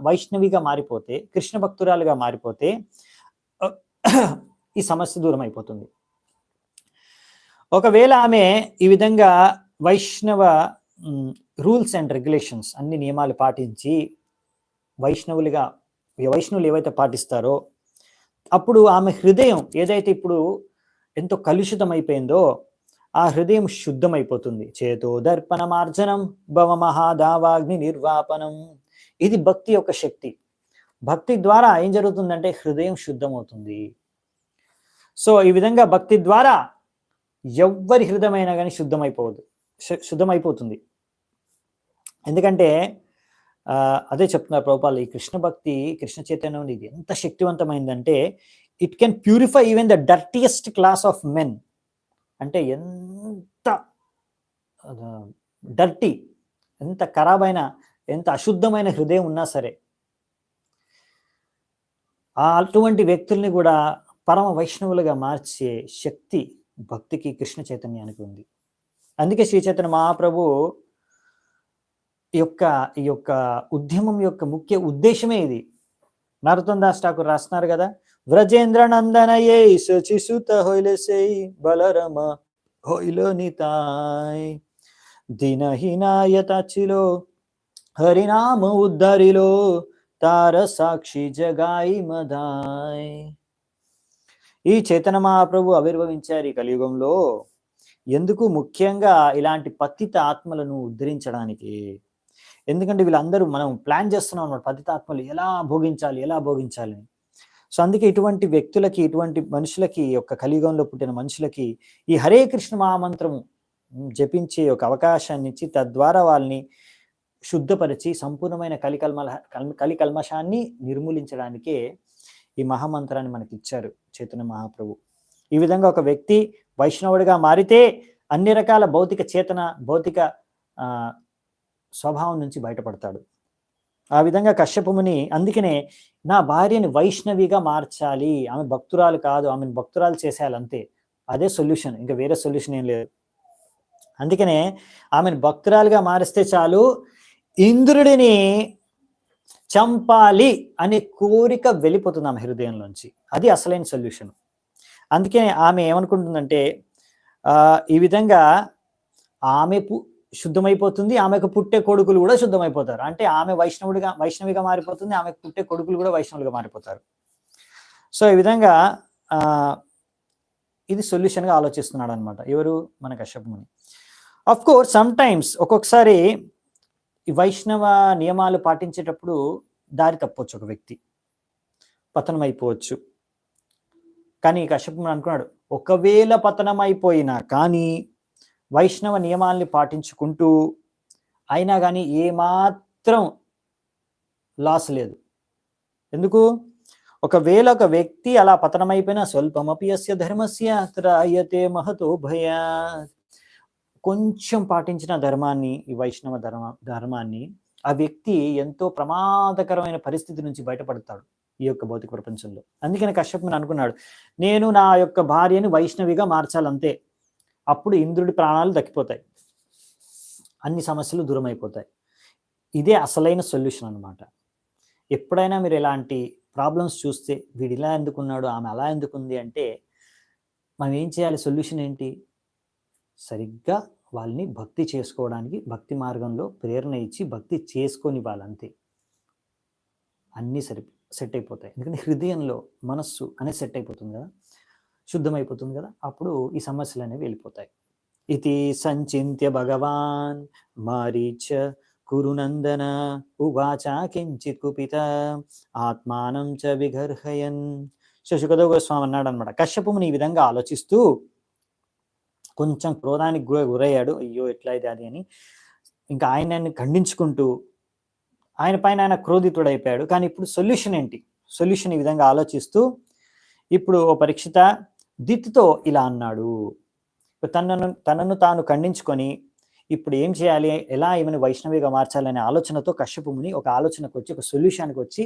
వైష్ణవిగా మారిపోతే, కృష్ణ భక్తురాలుగా మారిపోతే ఈ సమస్య దూరం అయిపోతుంది. ఒకవేళ ఆమె ఈ విధంగా వైష్ణవ రూల్స్ అండ్ రెగ్యులేషన్స్, అన్ని నియమాలు పాటించి వైష్ణవులు ఏవైతే పాటిస్తారో, అప్పుడు ఆమె హృదయం ఏదైతే ఇప్పుడు ఎంతో కలుషితం అయిపోయిందో ఆ హృదయం శుద్ధమైపోతుంది. చేతో దర్పణమార్జనం భవ మహాదావాగ్ని నిర్వాపనం. ఇది భక్తి యొక్క శక్తి. భక్తి ద్వారా ఏం జరుగుతుందంటే హృదయం శుద్ధమవుతుంది. సో ఈ విధంగా భక్తి ద్వారా ఎవ్వరి హృదయమైనా కానీ శుద్ధమైపోతుంది. ఎందుకంటే అదే చెప్తున్నారు ప్రభుపాలు, ఈ కృష్ణ భక్తి, కృష్ణ చైతన్యం ఇది ఎంత శక్తివంతమైందంటే it can purify even the dirtiest class of men. అంటే ఎంత డర్టీ, ఎంత ఖరాబైన, ఎంత అశుద్ధమైన హృదయం ఉన్నా సరే అటువంటి వ్యక్తుల్ని కూడా పరమ వైష్ణవులుగా మార్చే శక్తి భక్తికి, కృష్ణ చైతన్యానికి ఉంది. అందుకే శ్రీ చైతన్య మహాప్రభు ఈ యొక్క ఉద్యమం యొక్క ముఖ్య ఉద్దేశమే ఇది. నరోత్తమ్ దాస్ ఠాకూర్ రాస్తున్నారు కదా, వ్రజేంద్ర నందనయే సచిసుత హొయిలసై బలరమ హొయిల నితాయ్ దినహీనాయతాచిలో హరినామ ఉద్ధరిలో తార సాక్షి జగాయి మదాయ్. ఈ చైతన్య మహాప్రభు ఆవిర్భవించారు ఈ కలియుగంలో. ఎందుకు? ముఖ్యంగా ఇలాంటి పతిత ఆత్మలను ఉద్ధరించడానికి. ఎందుకంటే వీళ్ళందరూ మనం ప్లాన్ చేస్తున్నాం అన్నమాట, పతిత ఆత్మలు ఎలా భోగించాలి. సో అందుకే ఇటువంటి వ్యక్తులకి, ఇటువంటి మనుషులకి, యొక్క కలియుగంలో పుట్టిన మనుషులకి ఈ హరే కృష్ణ మహామంత్రము జపించే ఒక అవకాశాన్ని ఇచ్చి, తద్వారా వాళ్ళని శుద్ధపరిచి సంపూర్ణమైన కలికల్మషాన్ని నిర్మూలించడానికే ఈ మహామంత్రాన్ని మనకి ఇచ్చారు చైతన్య మహాప్రభు. ఈ విధంగా ఒక వ్యక్తి వైష్ణవుడిగా మారితే అన్ని రకాల భౌతిక స్వభావం నుంచి బయటపడతాడు. ఆ విధంగా కశ్యప ముని అందుకనే నా భార్యని వైష్ణవిగా మార్చాలి, ఆమె భక్తురాలు కాదు, ఆమెను భక్తురాలు చేసేయాలి, అంతే. అదే సొల్యూషన్, ఇంకా వేరే సొల్యూషన్ ఏం లేదు. అందుకనే ఆమెను భక్తురాలుగా మారిస్తే చాలు, ఇంద్రుడిని చంపాలి అనే కోరిక వెళ్ళిపోతుంది ఆమె హృదయంలోంచి. అది అసలైన సొల్యూషన్. అందుకే ఆమె ఏమనుకుంటుందంటే ఈ విధంగా ఆమె శుద్ధమైపోతుంది, ఆమెకు పుట్టే కొడుకులు కూడా శుద్ధమైపోతారు. అంటే ఆమె వైష్ణవిగా మారిపోతుంది, ఆమెకు పుట్టే కొడుకులు కూడా వైష్ణవులుగా మారిపోతారు. సో ఈ విధంగా ఇది సొల్యూషన్గా ఆలోచిస్తున్నాడు అనమాట. ఎవరు? మన కశ్యప ముని. ఆఫ్ కోర్స్ సమ్ టైమ్స్ ఒక్కొక్కసారి ఈ వైష్ణవ నియమాలు పాటించేటప్పుడు దారి తప్పవచ్చు, ఒక వ్యక్తి పతనం అయిపోవచ్చు. కానీ కశ్యప ముని అనుకున్నాడు, ఒకవేళ పతనం అయిపోయినా కానీ వైష్ణవ నియమాల్ని పాటించుకుంటూ అయినా కానీ ఏమాత్రం లాస్ లేదు. ఎందుకు? ఒకవేళ ఒక వ్యక్తి అలా పతనమైపోయినా స్వల్పమపి యస్య ధర్మస్య త్రాయతే మహతో భయాత్, కొంచెం పాటించిన ధర్మాన్ని, ఈ వైష్ణవ ధర్మాన్ని, ఆ వ్యక్తి ఎంతో ప్రమాదకరమైన పరిస్థితి నుంచి బయటపడతాడు ఈ యొక్క భౌతిక ప్రపంచంలో. అందుకని కశ్యపుని అనుకున్నాడు, నేను నా యొక్క భార్యని వైష్ణవిగా మార్చాలంతే, అప్పుడు ఇంద్రుడి ప్రాణాలు దక్కిపోతాయి, అన్ని సమస్యలు దూరం అయిపోతాయి. ఇదే అసలైన సొల్యూషన్ అనమాట. ఎప్పుడైనా మీరు ఇలాంటి ప్రాబ్లమ్స్ చూస్తే, వీడు ఇలా ఎందుకున్నాడు, ఆమె అలా ఎందుకుంది అంటే మనం ఏం చేయాలి? సొల్యూషన్ ఏంటి? సరిగ్గా వాళ్ళని భక్తి చేసుకోవడానికి భక్తి మార్గంలో ప్రేరణ ఇచ్చి భక్తి చేసుకొని వాళ్ళంతే, అన్నీ సెట్ అయిపోతాయి. ఎందుకంటే హృదయంలో మనస్సు అనేది సెట్ అయిపోతుంది కదా, శుద్ధమైపోతుంది కదా, అప్పుడు ఈ సమస్యలు అనేవి వెళ్ళిపోతాయి. ఇది సంచింత్య భగవాన్ మారీచ కురునందన ఉవాచ కించిత్ కుపిత ఆత్మానం చ విగర్హయన్. శుకదేవ గోస్వామి అన్నాడు అనమాట, కశ్యపుని ఈ విధంగా ఆలోచిస్తూ కొంచెం క్రోధానికి గురయ్యాడు. అయ్యో ఎట్లా ఇది అది అని ఇంకా ఆయనని ఖండించుకుంటూ ఆయన పైన ఆయన క్రోధితుడైపోయాడు. కానీ ఇప్పుడు సొల్యూషన్ ఏంటి? సొల్యూషన్ ఈ విధంగా ఆలోచిస్తూ ఇప్పుడు ఓ పరీక్షిత దిత్తుతో ఇలా అన్నాడు, తనను తాను ఖండించుకొని ఇప్పుడు ఏం చేయాలి, ఎలా ఈమెను వైష్ణవిగా మార్చాలనే ఆలోచనతో కశ్యప ముని ఒక ఆలోచనకు వచ్చి, ఒక సొల్యూషన్కి వచ్చి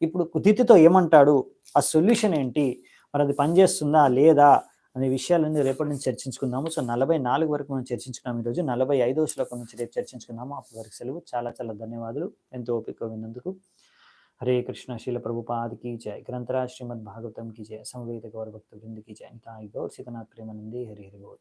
ఇప్పుడు దిత్తుతో ఏమంటాడు, ఆ సొల్యూషన్ ఏంటి, మరి అది పనిచేస్తుందా లేదా అనే విషయాలన్నీ రేపటి నుంచి చర్చించుకుందాము. సో 44 వరకు మనం చర్చించుకున్నాము ఈరోజు. 45వ శ్లోకం నుంచి రేపు చర్చించుకుందాము. అప్పటి వరకు సెలవు. చాలా చాలా ధన్యవాదాలు ఎంతో ఓపిక విన్నందుకు. हरे कृष्ण शील प्रभुपाद की जय, ग्रंथराज श्रीमद् भागवतम की जय, समवेत गौर भक्त वृंद की जय, निताई गौर सीतनाथ प्रेमानंदे हरि हरि बोल।